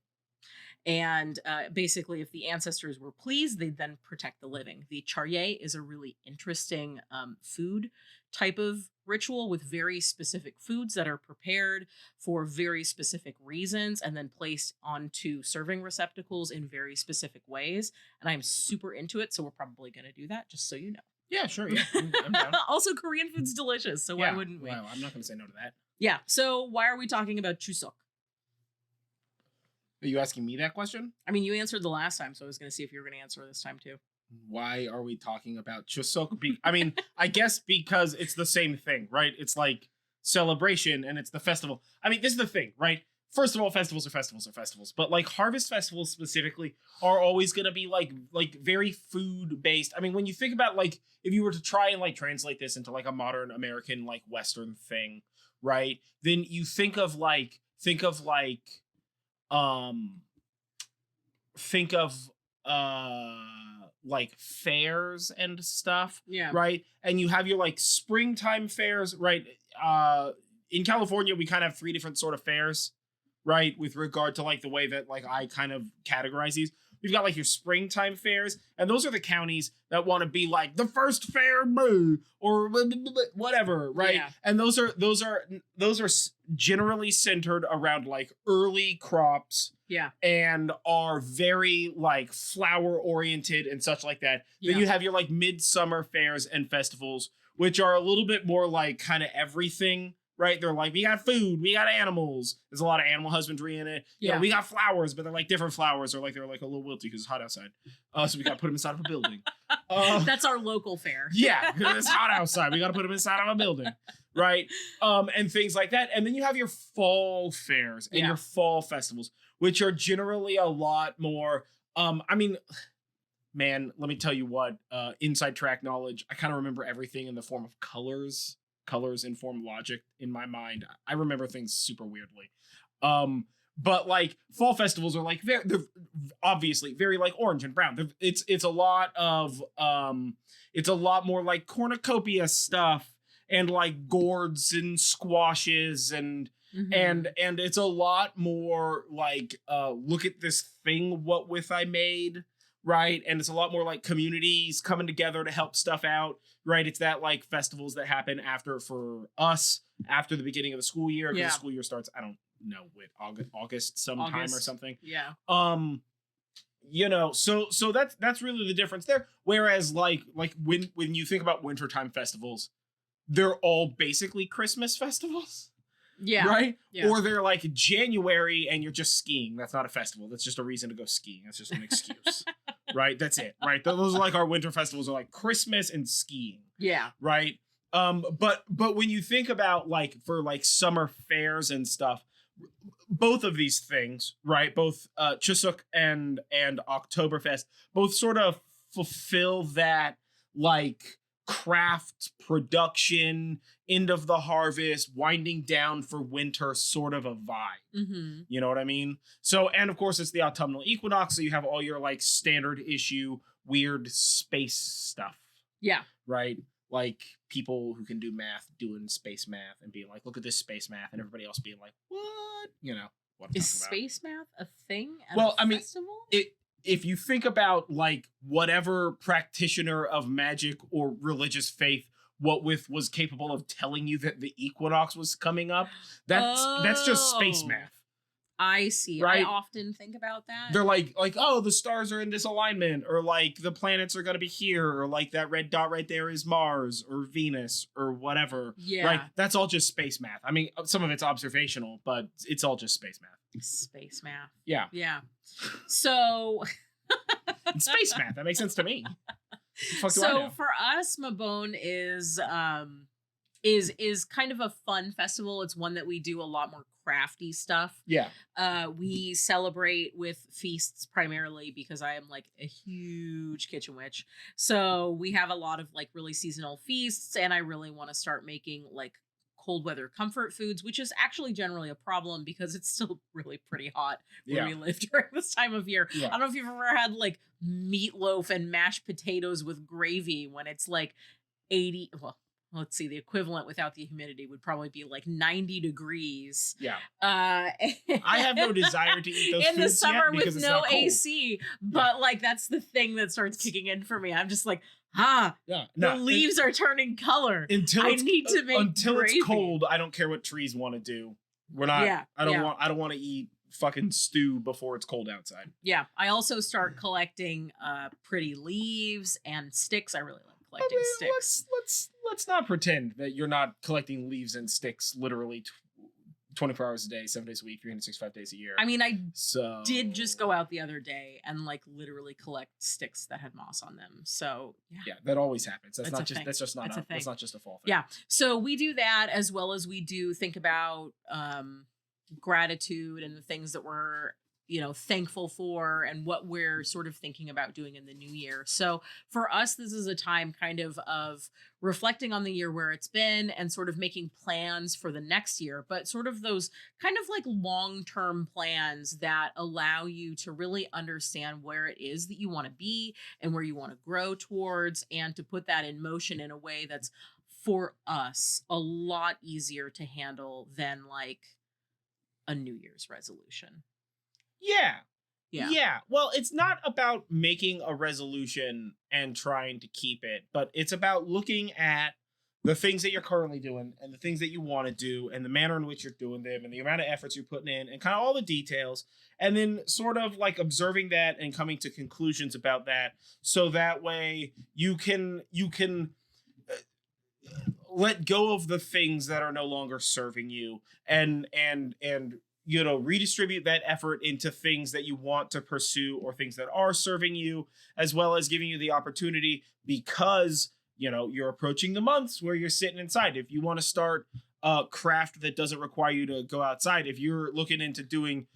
And basically, if the ancestors were pleased, they'd then protect the living. The charye is a really interesting food type of ritual with very specific foods that are prepared for very specific reasons and then placed onto serving receptacles in very specific ways. And I'm super into it, so we're probably going to do that, just so you know. Yeah, sure. Yeah, I'm down. Also, Korean food's delicious, so why wouldn't we? Well, I'm not going to say no to that. Yeah, so why are we talking about Chuseok? Are you asking me that question? I mean, you answered the last time, so I was going to see if you were going to answer this time too. Why are we talking about Chuseok? I mean, I guess because it's the same thing, right? It's like celebration and it's the festival. I mean, this is the thing, right? First of all, festivals are festivals. But like harvest festivals specifically are always going to be like very food based. I mean, when you think about like, if you were to try and like translate this into like a modern American, like Western thing, right? Then you think of like fairs and stuff, right? And you have your like springtime fairs, right? In California, we kind of have 3 different sort of fairs, right? With regard to like the way that like I kind of categorize these. We've got like your springtime fairs, and those are the counties that want to be like the first fair or whatever, right? Yeah. And those are generally centered around like early crops. Yeah. And are very like flower oriented and such like that. Then you have your like midsummer fairs and festivals, which are a little bit more like kind of everything, right? They're like, we got food, we got animals. There's a lot of animal husbandry in it. You know, we got flowers, but they're like different flowers, or like they're like a little wilty because it's hot outside. So we got to put them inside of a building. That's our local fair. Yeah, it's hot outside. We got to put them inside of a building, right? And things like that. And then you have your fall fairs and your fall festivals, which are generally a lot more. I mean, man, let me tell you what. Inside track knowledge. I kind of remember everything in the form of colors. Colors inform logic in my mind. I remember things super weirdly. But like fall festivals are like they're obviously very like orange and brown. It's a lot of it's a lot more like cornucopia stuff and like gourds and squashes and and it's a lot more like look at this thing what with I made, right? And it's a lot more like communities coming together to help stuff out, right? It's that like festivals that happen for us after the beginning of the school year, because the school year starts, I don't know, with August sometime or something. Yeah. You know, so that's really the difference there. Whereas like when you think about wintertime festivals, they're all basically Christmas festivals. Yeah. Right? Yeah. Or they're like January and you're just skiing. That's not a festival. That's just a reason to go skiing. That's just an excuse. Right? That's it. Right? Those are like our winter festivals are like Christmas and skiing. Yeah. Right? But when you think about like for like summer fairs and stuff, both of these things, right? Both Chuseok and Oktoberfest both sort of fulfill that like craft production, end of the harvest, winding down for winter sort of a vibe. You know what I mean? So, and of course it's the autumnal equinox, so you have all your like standard issue weird space stuff. Yeah. Right? Like people who can do math doing space math and being like, look at this space math, and everybody else being like, what? You know what I'm Is space math a thing at a festival? If you think about like whatever practitioner of magic or religious faith was capable of telling you that the equinox was coming up, that's just space math. I see. Right? I often think about that. They're like, oh, the stars are in this alignment, or like the planets are going to be here, or like that red dot right there is Mars or Venus or whatever. Yeah. Right? That's all just space math. I mean, some of it's observational, but it's all just space math. Space math. Yeah. Yeah. So it's space math. That makes sense to me. So for us, Mabon is kind of a fun festival. It's one that we do a lot more crafty stuff. Yeah. We celebrate with feasts primarily because I am like a huge kitchen witch. So we have a lot of like really seasonal feasts, and I really want to start making like cold weather comfort foods, which is actually generally a problem because it's still really pretty hot where we live during this time of year. Yeah. I don't know if you've ever had like meatloaf and mashed potatoes with gravy when it's like 80, well, let's see, the equivalent without the humidity would probably be like 90 degrees. Yeah. I have no desire to eat those in foods the summer yet with no AC, but like that's the thing that starts kicking in for me. I'm just like, the leaves are turning color. Until it's cold, I don't care what trees want to do. We're not. Yeah, I don't want to eat fucking stew before it's cold outside. Yeah. I also start collecting pretty leaves and sticks. I really like collecting sticks. Let's not pretend that you're not collecting leaves and sticks literally 24 hours a day, 7 days a week, 365 days a year. I mean, I did just go out the other day and like literally collect sticks that had moss on them. So yeah, that always happens. That's not just a fall thing. Yeah. So we do that, as well as we do think about gratitude and the things that we're thankful for and what we're sort of thinking about doing in the new year. So for us, this is a time kind of reflecting on the year where it's been and sort of making plans for the next year, but sort of those kind of like long-term plans that allow you to really understand where it is that you want to be and where you want to grow towards, and to put that in motion in a way that's, for us, a lot easier to handle than like a New Year's resolution. Yeah. Yeah. Well, it's not about making a resolution and trying to keep it, but it's about looking at the things that you're currently doing and the things that you want to do and the manner in which you're doing them and the amount of efforts you're putting in and kind of all the details, and then sort of like observing that and coming to conclusions about that, so that way you can let go of the things that are no longer serving you and redistribute that effort into things that you want to pursue or things that are serving you, as well as giving you the opportunity, because you're approaching the months where you're sitting inside. If you want to start a craft that doesn't require you to go outside, if you're looking into doing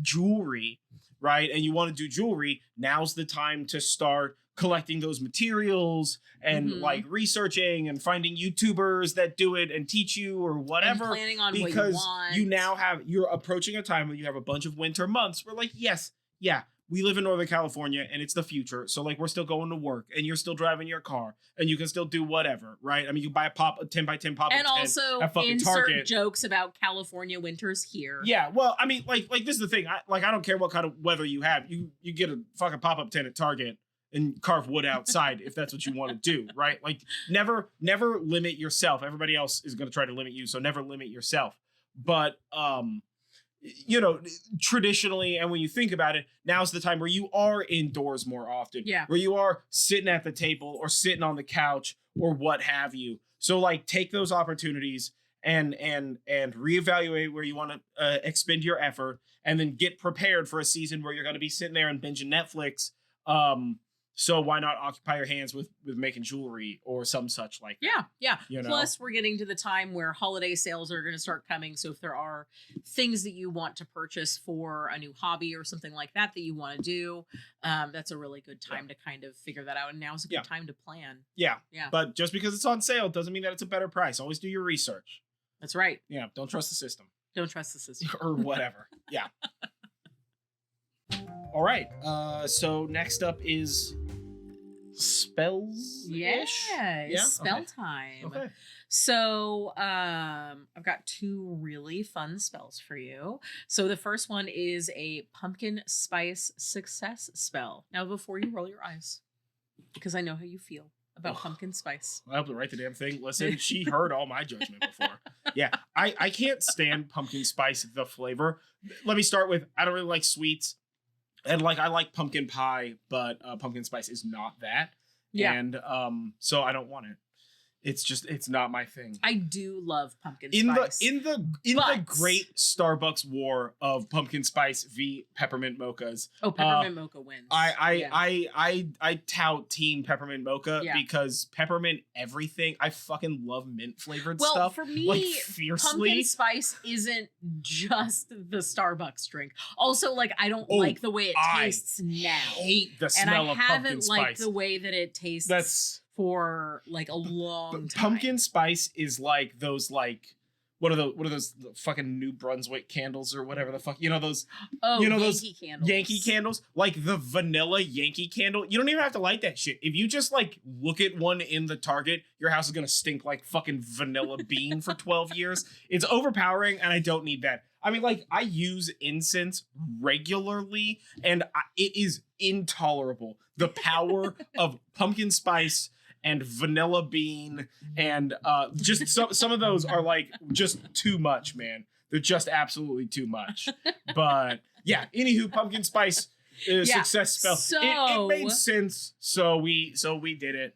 jewelry, right, and you want to do jewelry, now's the time to start collecting those materials and like researching and finding YouTubers that do it and teach you or whatever, and planning on because what you want. You're approaching a time when you have a bunch of winter months where like, yes, yeah, we live in Northern California and it's the future. So like we're still going to work and you're still driving your car and you can still do whatever, right? I mean, you buy a 10 by 10 pop and also at fucking insert Target. Jokes about California winters here. Yeah, well, I mean, like this is the thing. I don't care what kind of weather you have. You get a fucking pop-up tent at Target and carve wood outside if that's what you want to do, right? Like never limit yourself. Everybody else is going to try to limit you, so never limit yourself. But traditionally, and when you think about it, now's the time where you are indoors more often. Yeah. Where you are sitting at the table or sitting on the couch or what have you. So like take those opportunities and reevaluate where you want to expend your effort, and then get prepared for a season where you're going to be sitting there and binging Netflix. So why not occupy your hands with making jewelry or some such like that? Yeah. Plus, we're getting to the time where holiday sales are going to start coming. So if there are things that you want to purchase for a new hobby or something like that you want to do, that's a really good time to kind of figure that out. And now's a good time to plan. Yeah. But just because it's on sale doesn't mean that it's a better price. Always do your research. That's right. Yeah. Don't trust the system. Or whatever. Yeah. All right. So next up is spells. Yeah, spell time. Okay. So I've got 2 really fun spells for you. So the first one is a pumpkin spice success spell. Now, before you roll your eyes, because I know how you feel about pumpkin spice. I have to write the damn thing. Listen, she heard all my judgment before. Yeah, I can't stand pumpkin spice, the flavor. Let me start with, I don't really like sweets. And like, I like pumpkin pie, but pumpkin spice is not that. Yeah. And so I don't want it. It's not my thing. I do love pumpkin spice. In the great Starbucks war of pumpkin spice v peppermint mochas. Oh, peppermint mocha wins. I tout team peppermint mocha because peppermint everything. I fucking love mint flavored stuff. Well, for me, like, fiercely. Pumpkin spice isn't just the Starbucks drink. Also, like, I don't like the way it tastes now. I hate the smell of pumpkin spice. And I haven't liked the way that it tastes for like a long time. Pumpkin spice is like those, like, what are those fucking New Brunswick candles or whatever the fuck, those Yankee those candles. Yankee candles, like the vanilla Yankee candle. You don't even have to light that shit. If you just like look at one in the Target, your house is gonna stink like fucking vanilla bean for 12 years. It's overpowering, and I don't need that. I mean, like, I use incense regularly, and it is intolerable. The power of pumpkin spice and vanilla bean, and just some of those are like just too much, man. They're just absolutely too much. But yeah, anywho, pumpkin spice success spell. So it made sense. So we did it.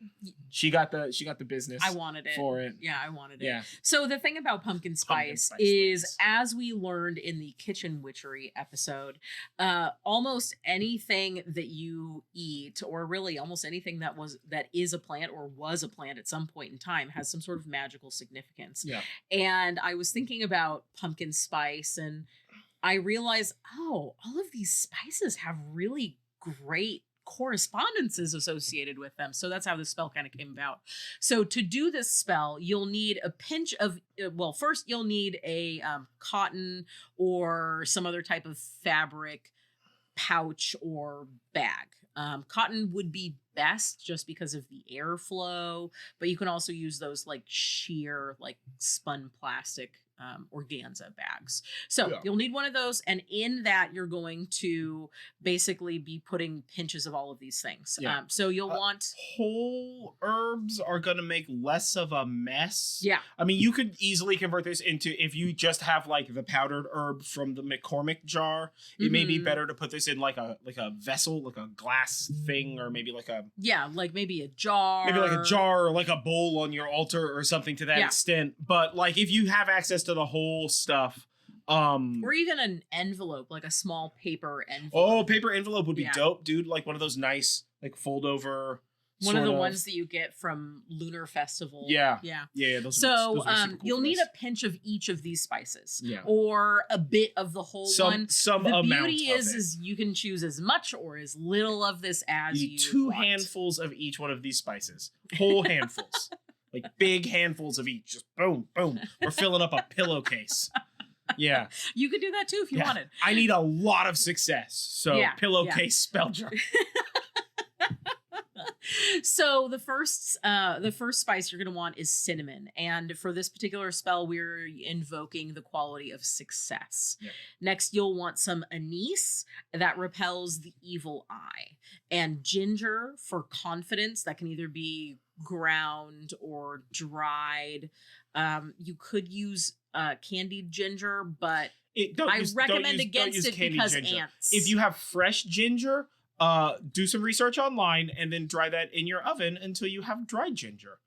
She got the business. I wanted it for it. Yeah, I wanted it. Yeah. So the thing about pumpkin spice is, as we learned in the kitchen witchery episode, almost anything that you eat, or really almost anything that is a plant or was a plant at some point in time, has some sort of magical significance. Yeah. And I was thinking about pumpkin spice, and I realized, all of these spices have really great correspondences associated with them. So that's how this spell kind of came about. So to do this spell, you'll need a pinch of, first you'll need a cotton or some other type of fabric pouch or bag. Cotton would be best just because of the airflow, but you can also use those like sheer, like spun plastic organza bags. So you'll need one of those. And in that, you're going to basically be putting pinches of all of these things. So you'll want whole herbs are going to make less of a mess. Yeah. I mean, you could easily convert this into, if you just have like the powdered herb from the McCormick jar, it may be better to put this in like a vessel, like a glass thing, or maybe like a, like maybe a jar. Maybe like a jar or like a bowl on your altar or something to that extent. But like if you have access to the whole stuff, or even an envelope, like a small paper envelope. Oh, paper envelope would be dope, dude. Like one of those nice, like fold over. One of the ones that you get from Lunar Festival. Yeah. Those cool you'll need a pinch of each of these spices. Or a bit of the whole one. Some the amount beauty is you can choose as much or as little of this as you two want. handfuls of each one of these spices. Whole handfuls. Like big handfuls of each. Just boom, boom. We're filling up a pillowcase. Yeah. You could do that too if you wanted. I need a lot of success. So pillowcase spell jar. So the first spice you're going to want is cinnamon. And for this particular spell, we're invoking the quality of success. Next, you'll want some anise that repels the evil eye. And ginger for confidence. That can either be ground or dried. You could use candied ginger, but I recommend against it because ants. If you have fresh ginger, do some research online and then dry that in your oven until you have dried ginger.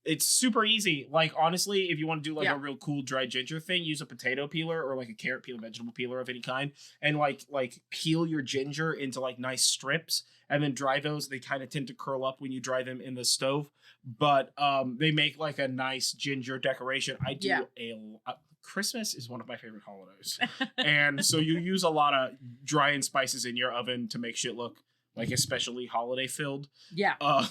It's super easy. Like, honestly, if you want to do like a real cool dried ginger thing, use a potato peeler or like a carrot peeler, vegetable peeler of any kind, and like peel your ginger into like nice strips and then dry those. They kind of tend to curl up when you dry them in the stove, but they make like a nice ginger decoration. I do Christmas is one of my favorite holidays. And so you use a lot of drying spices in your oven to make shit look like especially holiday filled.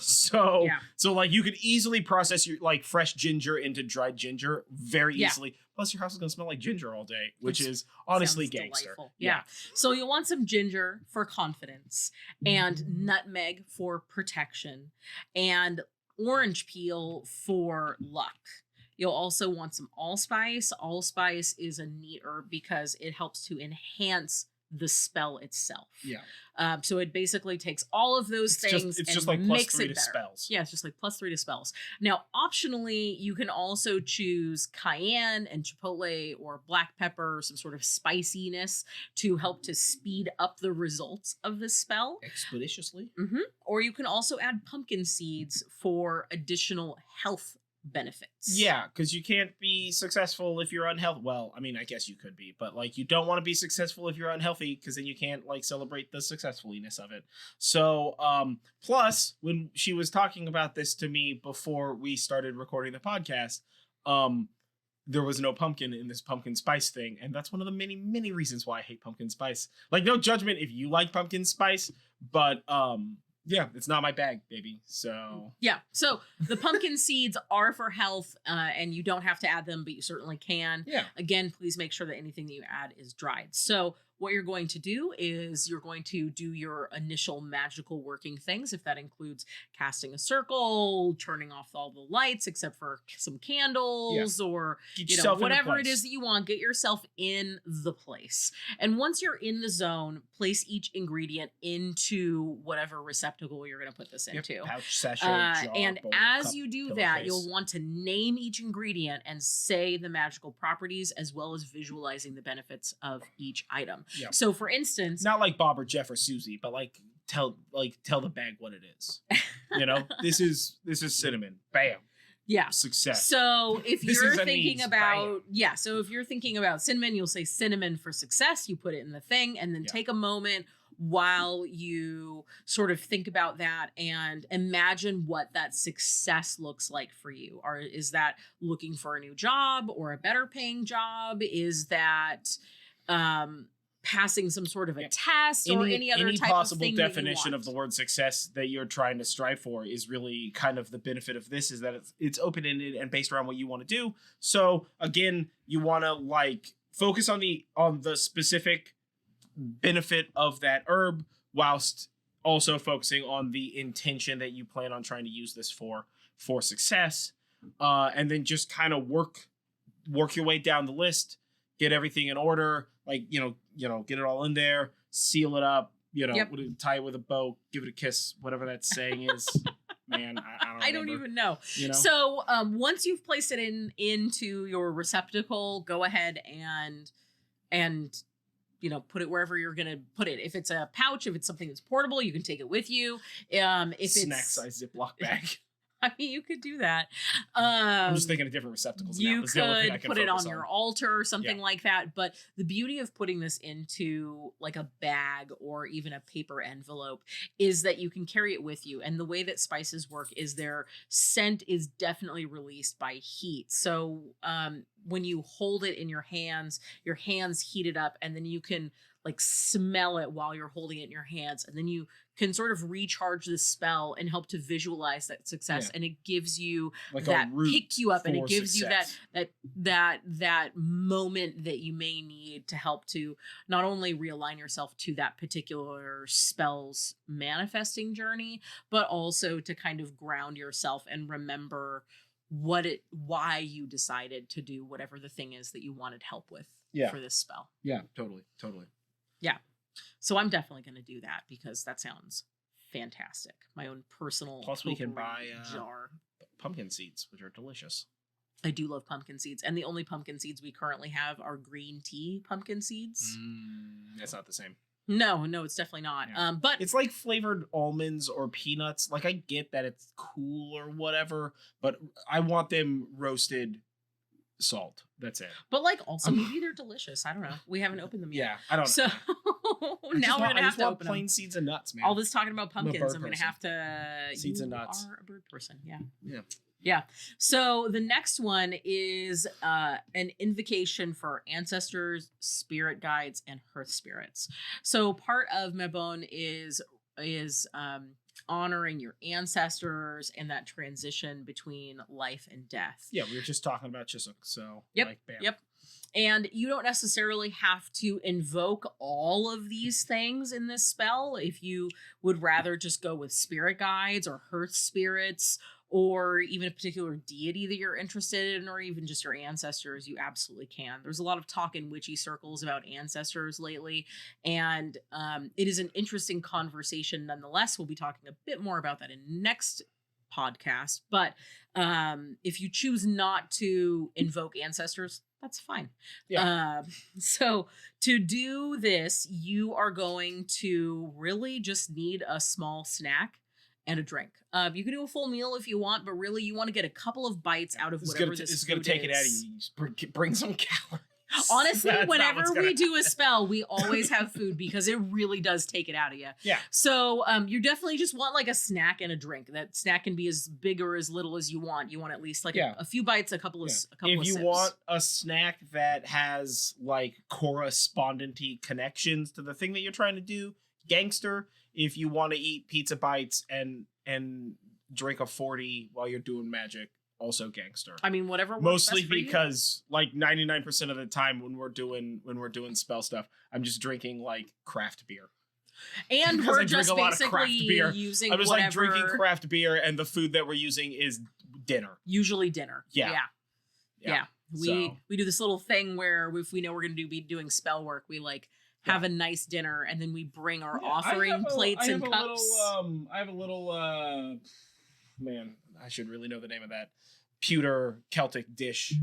So like you could easily process your like fresh ginger into dried ginger very easily. Plus your house is gonna smell like ginger all day, which is honestly gangster. So you'll want some ginger for confidence and nutmeg for protection and orange peel for luck. You'll also want some allspice. Allspice is a neat herb because it helps to enhance the spell itself. So it basically takes all of those things and just like makes +3 it to better. spells. Yeah, it's just like +3 to spells. Now, optionally, you can also choose cayenne and chipotle or black pepper, some sort of spiciness to help to speed up the results of the spell. Expeditiously. Or you can also add pumpkin seeds for additional health benefits. Yeah, because you can't be successful if you're unhealthy. Well, I mean, I guess you could be, but like you don't want to be successful if you're unhealthy because then you can't like celebrate the successfulness of it. So plus when she was talking about this to me before we started recording the podcast, there was no pumpkin in this pumpkin spice thing, and that's one of the many reasons why I hate pumpkin spice. Like, no judgment if you like pumpkin spice, but yeah, it's not my bag, baby. So so the pumpkin seeds are for health, and you don't have to add them, but you certainly can. Again, please make sure that anything that you add is dried. So what you're going to do is you're going to do your initial magical working things, if that includes casting a circle, turning off all the lights except for some candles, or whatever it is that you want. Get yourself in the place. And once you're in the zone, place each ingredient into whatever receptacle you're going to put this into. Pouch, sachet, jar, and bowl, as cup, you do that, you'll want to name each ingredient and say the magical properties as well as visualizing the benefits of each item. So for instance, not like Bob or Jeff or Susie, but like tell the bag what it is. You know, this is cinnamon. Bam. Success. So if you're thinking about if you're thinking about cinnamon, you'll say cinnamon for success. You put it in the thing and then take a moment while you sort of think about that and imagine what that success looks like for you. Or is that looking for a new job or a better paying job? Is that passing some sort of a test or any other type possible of thing definition of the word success that you're trying to strive for is really kind of the benefit of this, is that it's open-ended and based around what you want to do. So again, you want to like focus on the specific benefit of that herb whilst also focusing on the intention that you plan on trying to use this for success, and then just kind of work your way down the list, get everything in order, like get it all in there, seal it up, tie it with a bow, give it a kiss, whatever that saying is. Man, I don't even know. So once you've placed it into your receptacle, go ahead and put it wherever you're gonna put it. If it's a pouch, if it's something that's portable, you can take it with you. If snack size Ziploc bag. I mean, you could do that. I'm just thinking of different receptacles. You could put it on your altar or something like that. But the beauty of putting this into like a bag or even a paper envelope is that you can carry it with you. And the way that spices work is their scent is definitely released by heat. So when you hold it in your hands heat it up, and then you can like smell it while you're holding it in your hands, and then you can sort of recharge the spell and help to visualize that success. And it gives you like that pick you up, and it gives success. You that moment that you may need to help to not only realign yourself to that particular spell's manifesting journey, but also to kind of ground yourself and remember why you decided to do whatever the thing is that you wanted help with for this spell. Yeah, totally. Yeah. So I'm definitely going to do that because that sounds fantastic. My own personal Plus we can buy jar. Pumpkin seeds, which are delicious. I do love pumpkin seeds. And the only pumpkin seeds we currently have are green tea pumpkin seeds. That's not the same. No, it's definitely not. Yeah. But it's like flavored almonds or peanuts. Like I get that it's cool or whatever, but I want them roasted salt. That's it. But like also maybe they're delicious. I don't know. We haven't opened them yet. Yeah, I don't know. So now we're gonna have to open plain seeds and nuts, man. All this talking about pumpkins, I'm gonna have to. Seeds and nuts. You are a bird person. Yeah. Yeah. So the next one is an invocation for ancestors, spirit guides, and hearth spirits. So part of Mabon is honoring your ancestors and that transition between life and death. Yeah, we were just talking about Chisuk, so bam. Yep. And you don't necessarily have to invoke all of these things in this spell. If you would rather just go with spirit guides or hearth spirits, or even a particular deity that you're interested in, or even just your ancestors, you absolutely can. There's a lot of talk in witchy circles about ancestors lately, and it is an interesting conversation nonetheless. We'll be talking a bit more about that in next podcast, but if you choose not to invoke ancestors, that's fine. Yeah. So to do this, you are going to really just need a small snack and a drink. You can do a full meal if you want, but really you want to get a couple of bites out of whatever this is. It's going to take it out of you. Bring some calories. Honestly, whenever we do a spell, we always have food because it really does take it out of you. Yeah. So you definitely just want like a snack and a drink. That snack can be as big or as little as you want. You want at least like a few bites, a couple of sips. If you want a snack that has like correspondency connections to the thing that you're trying to do, gangster. If you want to eat pizza bites and drink a 40 while you're doing magic, also gangster. I mean, whatever works mostly best for because you. Like 99% of the time when we're doing spell stuff, I'm just drinking like craft beer. And we're just basically using I was whatever, like drinking craft beer, and the food that we're using is dinner. Usually dinner. Yeah. We do this little thing where if we know we're going to be doing spell work, we like have a nice dinner, and then we bring our offering plates and cups. I have a little man, I should really know the name of that pewter Celtic dish.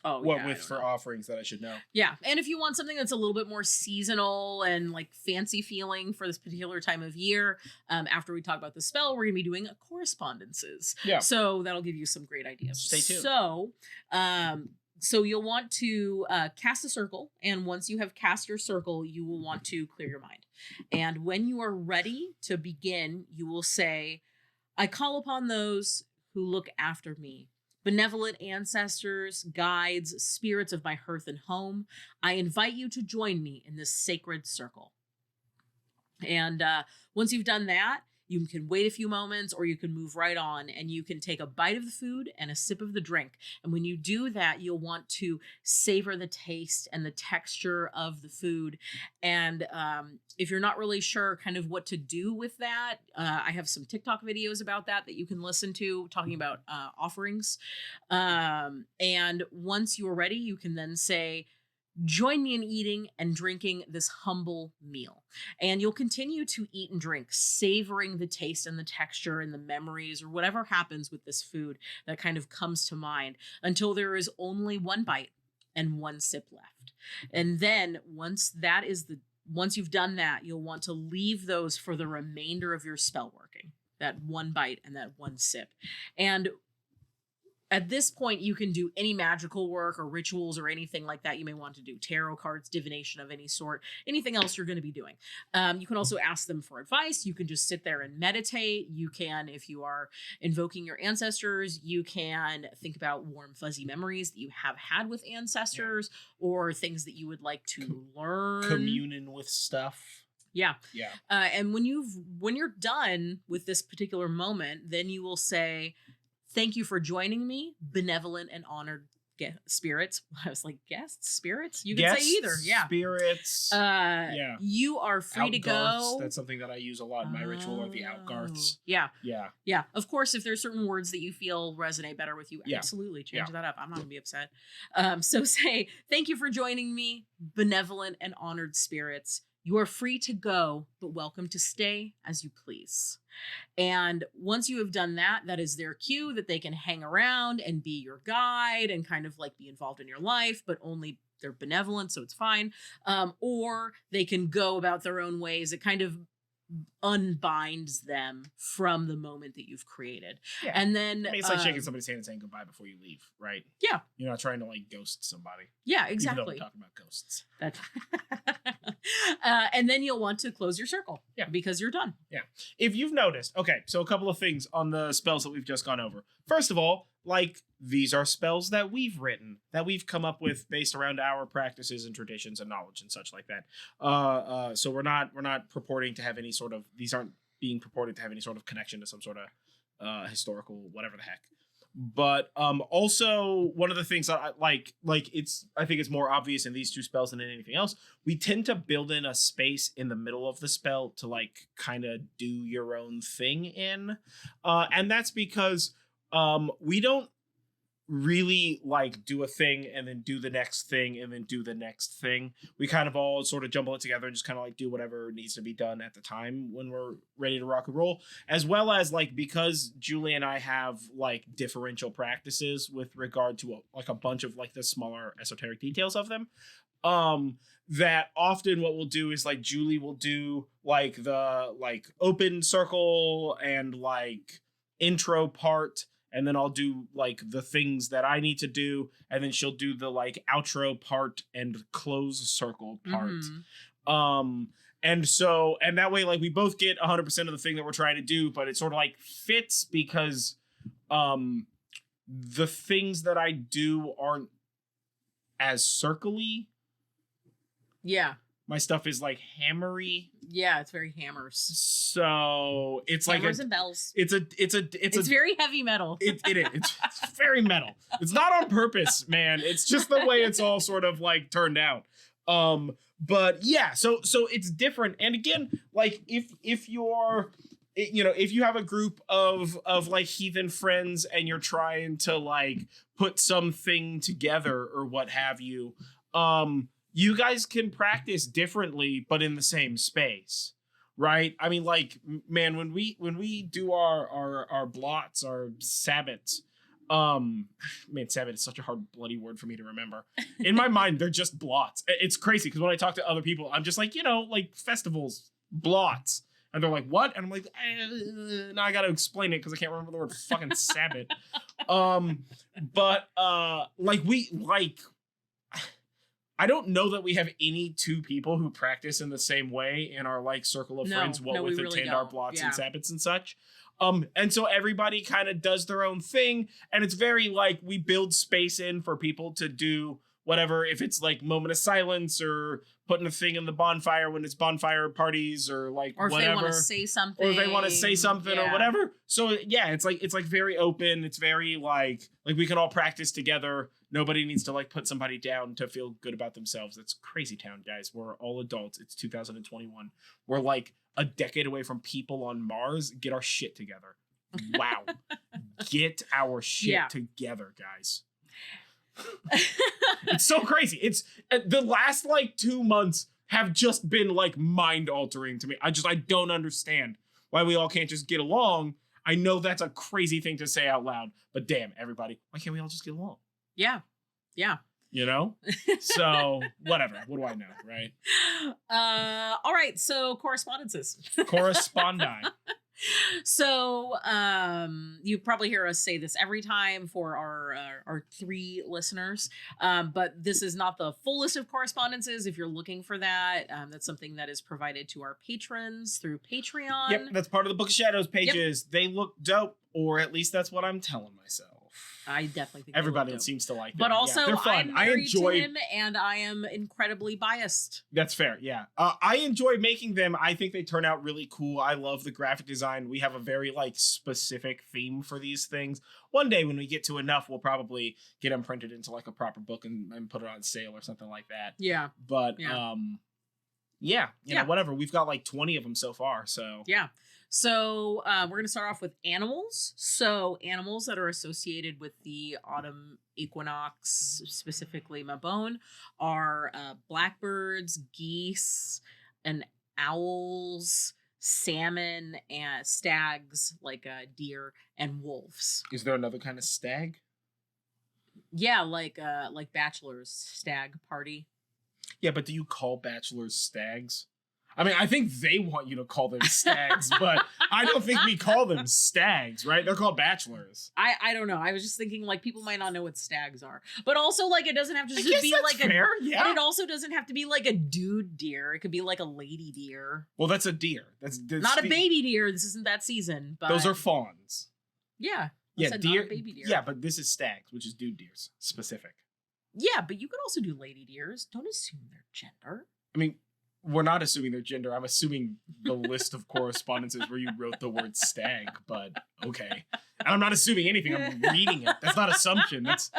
For offerings that I should know. Yeah, and if you want something that's a little bit more seasonal and like fancy feeling for this particular time of year, after we talk about the spell, we're gonna be doing correspondences. Yeah. So that'll give you some great ideas. Stay tuned. So you'll want to cast a circle, and once you have cast your circle, you will want to clear your mind. And when you are ready to begin, you will say, "I call upon those who look after me. Benevolent ancestors, guides, spirits of my hearth and home, I invite you to join me in this sacred circle." And once you've done that, You can wait a few moments, or you can move right on, and you can take a bite of the food and a sip of the drink. And when you do that, you'll want to savor the taste and the texture of the food. And if you're not really sure kind of what to do with that, I have some TikTok videos about that you can listen to, talking about offerings. And once you are ready, you can then say, join me in eating and drinking this humble meal. And you'll continue to eat and drink, savoring the taste and the texture and the memories or whatever happens with this food that kind of comes to mind, until there is only one bite and one sip left. And then once you've done that, you'll want to leave those for the remainder of your spell working, that one bite and that one sip. And at this point, you can do any magical work or rituals or anything like that you may want to do. Tarot cards, divination of any sort, anything else you're going to be doing. You can also ask them for advice. You can just sit there and meditate. You can, if you are invoking your ancestors, you can think about warm, fuzzy memories that you have had with ancestors, or things that you would like to learn. Communing with stuff. Yeah. And when you're done with this particular moment, then you will say, thank you for joining me, benevolent and honored spirits. I was like, guests, spirits? You can say either. Yeah. Spirits. You are free to go. That's something that I use a lot in my ritual, or the outgarths. Yeah. Of course, if there's certain words that you feel resonate better with you, absolutely change that up. I'm not going to be upset. So say, thank you for joining me, benevolent and honored spirits. You are free to go, but welcome to stay as you please. And once you have done that, that is their cue that they can hang around and be your guide and kind of like be involved in your life, but only they're benevolent, so it's fine. Or they can go about their own ways. It kind of unbinds them from the moment that you've created. Yeah. And then it's like shaking somebody's hand and saying goodbye before you leave, right? Yeah. You're not trying to like ghost somebody. Yeah, exactly. Even though we're talking about ghosts. And then you'll want to close your circle. Yeah. Because you're done. Yeah. If you've noticed, okay, so a couple of things on the spells that we've just gone over. First of all, like, these are spells that we've written, that we've come up with based around our practices and traditions and knowledge and such like that. So we're not purporting to have any sort of, these aren't being purported to have any sort of connection to some sort of historical whatever the heck. But also one of the things that I think it's more obvious in these two spells than in anything else. We tend to build in a space in the middle of the spell to like kind of do your own thing in, and that's because we don't really like do a thing and then do the next thing and then do the next thing. We kind of all sort of jumble it together and just kind of like do whatever needs to be done at the time when we're ready to rock and roll, as well as like, because Julie and I have like differential practices with regard to a bunch of like the smaller esoteric details of them, that often what we'll do is like Julie will do like the like open circle and like intro part, and then I'll do like the things that I need to do, and then she'll do the like outro part and close circle part. And that way, like, we both get 100% of the thing that we're trying to do, but it sort of like fits because the things that I do aren't as circle-y. Yeah. My stuff is like hammery. Yeah, it's very hammers. So it's hammers and bells. It's very heavy metal. It is. It's very metal. It's not on purpose, man. It's just the way it's all sort of like turned out. But yeah, so it's different. And again, like if you're, you know, if you have a group of like heathen friends and you're trying to like put something together or what have you, you guys can practice differently, but in the same space, right? I mean, like, man, when we do our blots, our sabbats, man, sabbat is such a hard bloody word for me to remember. In my mind, they're just blots. It's crazy because when I talk to other people, I'm just like, you know, like festivals, blots. And they're like, what? And I'm like, now I got to explain it because I can't remember the word fucking sabbat. But I don't know that we have any two people who practice in the same way in our like circle of friends, what with really attend our blots and sabbats and such. And so everybody kind of does their own thing, and it's very like we build space in for people to do whatever, if it's like moment of silence or putting a thing in the bonfire when it's bonfire parties or like or if whatever. they want to say something. Or if they want to say something or whatever. So yeah, it's like very open. It's very like we can all practice together. Nobody needs to like put somebody down to feel good about themselves. That's crazy town, guys. We're all adults. It's 2021. We're like a decade away from people on Mars. Get our shit together. Wow. Get our shit together, guys. It's so crazy. It's the last like 2 months have just been like mind altering to me. I don't understand why we all can't just get along. I know that's a crazy thing to say out loud, but damn, everybody, why can't we all just get along? Yeah. You know? So whatever. What do I know, right? All right. So correspondences. Correspondi. So you probably hear us say this every time for our 3 listeners, but this is not the full list of correspondences. If you're looking for that, that's something that is provided to our patrons through Patreon. Yep, that's part of the Book of Shadows pages. Yep. They look dope, or at least that's what I'm telling myself. I definitely think everybody seems to like them. But also, they're fun. I'm married to him, and I am incredibly biased. That's fair, yeah. I enjoy making them. I think they turn out really cool. I love the graphic design. We have a very like specific theme for these things. One day when we get to enough, we'll probably get them printed into like a proper book and put it on sale or something like that. Yeah. But you know, whatever. We've got like 20 of them so far. So yeah. So we're going to start off with animals. So animals that are associated with the autumn equinox, specifically Mabon, are blackbirds, geese, and owls, salmon, and stags, like deer, and wolves. Is there another kind of stag? Yeah, like bachelor's stag party. Yeah, but do you call bachelors stags? I mean, I think they want you to call them stags, but I don't think we call them stags, right? They're called bachelors. I don't know. I was just thinking like people might not know what stags are, but also like it doesn't have to just be like fair. But it also doesn't have to be like a dude deer. It could be like a lady deer. Well, that's a deer. That's not a baby deer. This isn't that season. But those are fawns. Yeah. Yeah, deer. Baby deer. Yeah, but this is stags, which is dude deers specific. Yeah, but you could also do lady deers. Don't assume their gender. I mean, we're not assuming their gender. I'm assuming the list of correspondences where you wrote the word stag, but okay. And I'm not assuming anything. I'm reading it. That's not assumption. That's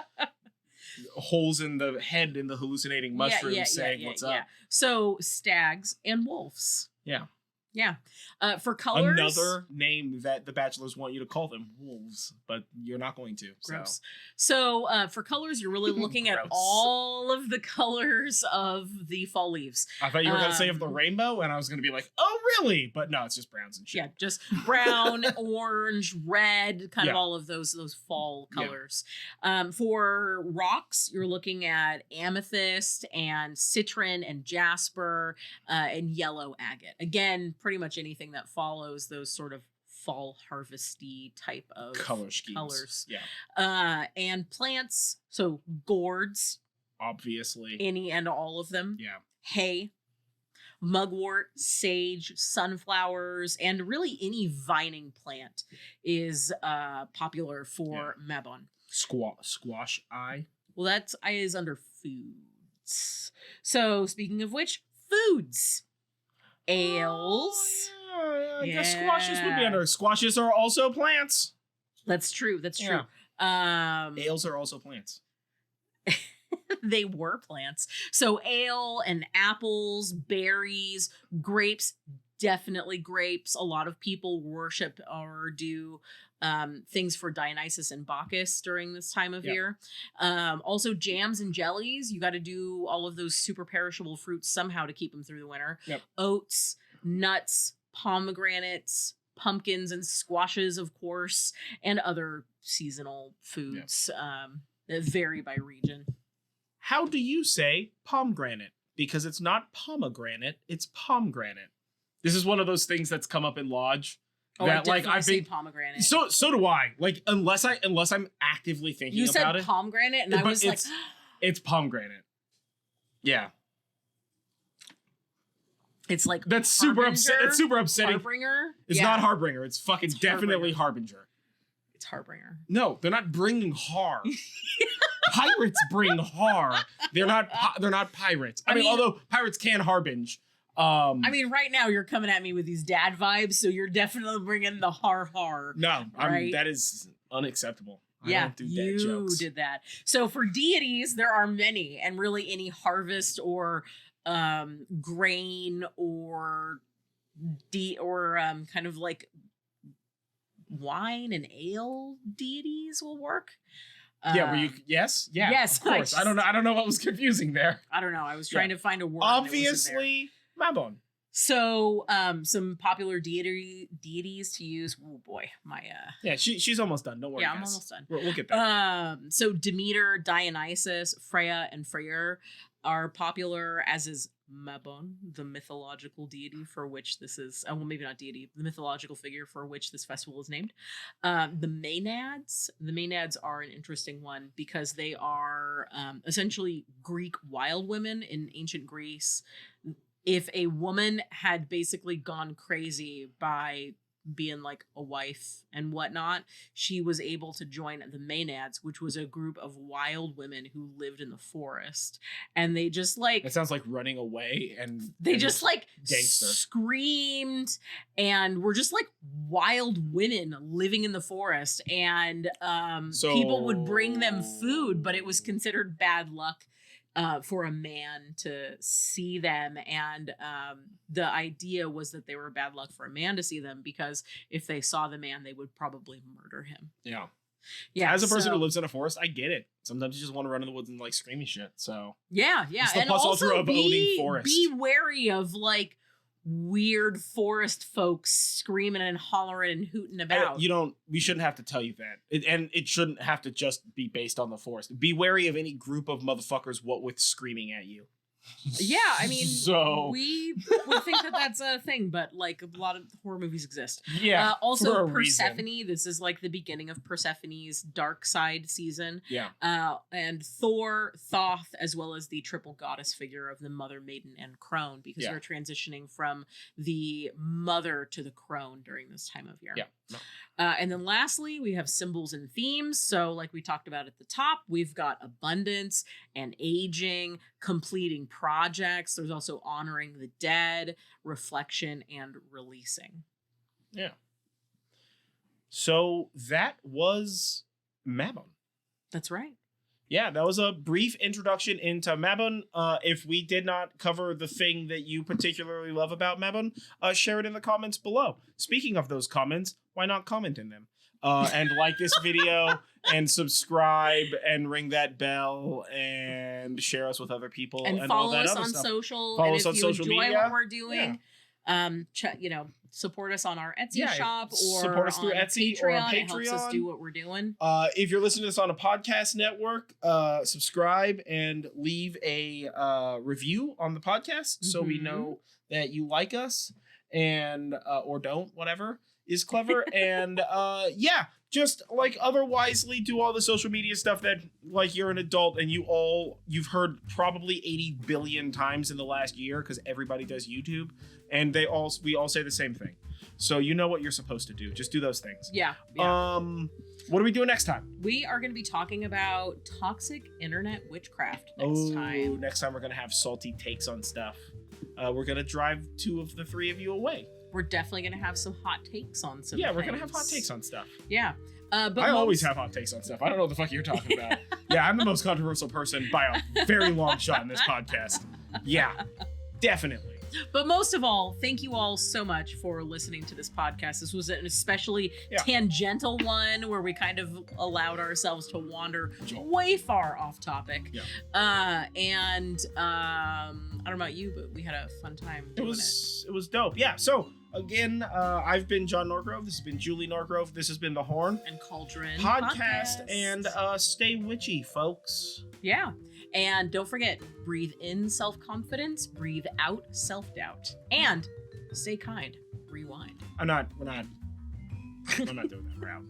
holes in the head in the hallucinating mushroom saying what's up. So stags and wolves. Yeah. Yeah. For colors. Another name that the bachelors want you to call them, wolves, but you're not going to. Gross. So for colors, you're really looking at all of the colors of the fall leaves. I thought you were going to say of the rainbow, and I was going to be like, oh, really? But no, it's just browns and shit. Yeah, just brown, orange, red, kind of all of those fall colors. Yeah. For rocks, you're looking at amethyst and citron and jasper and yellow agate. Again, pretty much anything that follows those sort of fall harvesty type of color schemes. Colors. Yeah. And plants, so gourds. Obviously. Any and all of them. Yeah. Hay, mugwort, sage, sunflowers, and really any vining plant is popular for Mabon. Squash eye. Well, that eye is under foods. So speaking of which, foods. Ales. I guess squashes would be under. Squashes are also plants. That's true. That's true. Ales are also plants. They were plants. So ale and apples, berries, grapes, definitely grapes. A lot of people worship or do things for Dionysus and Bacchus during this time of year. Also jams and jellies. You got to do all of those super perishable fruits somehow to keep them through the winter. Yep. Oats, nuts, pomegranates, pumpkins and squashes, of course, and other seasonal foods that vary by region. How do you say pomegranate? Because it's not pomegranate, it's pomegranate. This is one of those things that's come up in Lodge. Oh, that, like I've been pomegranate. So do I. Like unless I'm actively thinking about it. You said pomegranate, and I was like, it's pomegranate. Yeah. It's like that's super upsetting. It's super upsetting. Harbinger. It's not Harbinger. It's fucking definitely Harbinger. It's Harbinger. No, they're not bringing har. Pirates bring har. They're not pirates. I mean, although pirates can harbinge. I mean, right now you're coming at me with these dad vibes, so you're definitely bringing the har. No, right? That is unacceptable. I don't do dad jokes. You did that. So for deities, there are many, and really any harvest or grain or kind of like wine and ale deities will work. Yes, of course. I don't know what was confusing there. I don't know. I was trying to find a word. Obviously, Mabon. So, some popular deities to use. Oh boy, she's almost done. Don't worry. Yeah, guys. I'm almost done. We'll get there. So Demeter, Dionysus, Freya, and Freyr are popular, as is Mabon, the mythological deity for which this is. Well, maybe not deity, the mythological figure for which this festival is named. The Maenads. The Maenads are an interesting one because they are essentially Greek wild women in ancient Greece. If a woman had basically gone crazy by being like a wife and whatnot, she was able to join the Maenads, which was a group of wild women who lived in the forest. And they just like... It sounds like running away and... They just like gangster. Screamed and were just like wild women living in the forest. And people would bring them food, but it was considered bad luck for a man to see them. And the idea was that they were bad luck for a man to see them because if they saw the man, they would probably murder him. Yeah. As a person who lives in a forest, I get it. Sometimes you just want to run in the woods and like screaming shit. So yeah. It's the plus ultra of owning forest. Be wary of like weird forest folks screaming and hollering and hooting about. We shouldn't have to tell you that. And it shouldn't have to just be based on the forest. Be wary of any group of motherfuckers with screaming at you. Yeah, I mean, so we would think that that's a thing, but like a lot of horror movies exist. Yeah. Also, Persephone. This is like the beginning of Persephone's dark side season. Yeah. And Thor, Thoth, as well as the triple goddess figure of the mother, maiden, and crone, because we're transitioning from the mother to the crone during this time of year. Yeah. No. And then lastly, we have symbols and themes. So like we talked about at the top, we've got abundance and aging, completing projects. There's also honoring the dead, reflection, and releasing. Yeah. So that was Mabon. That's right. Yeah, that was a brief introduction into Mabon. If we did not cover the thing that you particularly love about Mabon, share it in the comments below. Speaking of those comments, why not comment in them? And like this video and subscribe and ring that bell and share us with other people and follow all that us other on stuff. social. Follow and us on if you social enjoy media. what we're doing, support us on our Etsy shop or support us through on Etsy Patreon. or on Patreon. It helps us do what we're doing. If you're listening to this on a podcast network, subscribe and leave a review on the podcast so we know that you like us and or don't, whatever is clever. And just like otherwisely do all the social media stuff that like you're an adult and you've heard probably 80 billion times in the last year because everybody does YouTube and we all say the same thing. So you know what you're supposed to do. Just do those things. Yeah. What are we doing next time? We are going to be talking about toxic internet witchcraft next time. Next time we're going to have salty takes on stuff. We're going to drive 2 of the 3 of you away. We're definitely going to have some hot takes on some we're things. going to have hot takes on stuff. Yeah. But I always have hot takes on stuff. I don't know what the fuck you're talking about. Yeah, I'm the most controversial person by a very long shot in this podcast. Yeah, definitely. But most of all, thank you all so much for listening to this podcast. This was an especially tangential one where we kind of allowed ourselves to wander way far off topic. Yeah. And I don't know about you, but we had a fun time doing it. It was dope. Yeah. So again, I've been John Norgrove. This has been Julie Norgrove. This has been the Horn and Cauldron podcast. And stay witchy, folks. Yeah. And don't forget, breathe in self-confidence, breathe out self-doubt, and stay kind. Rewind. We're not doing that. We're out.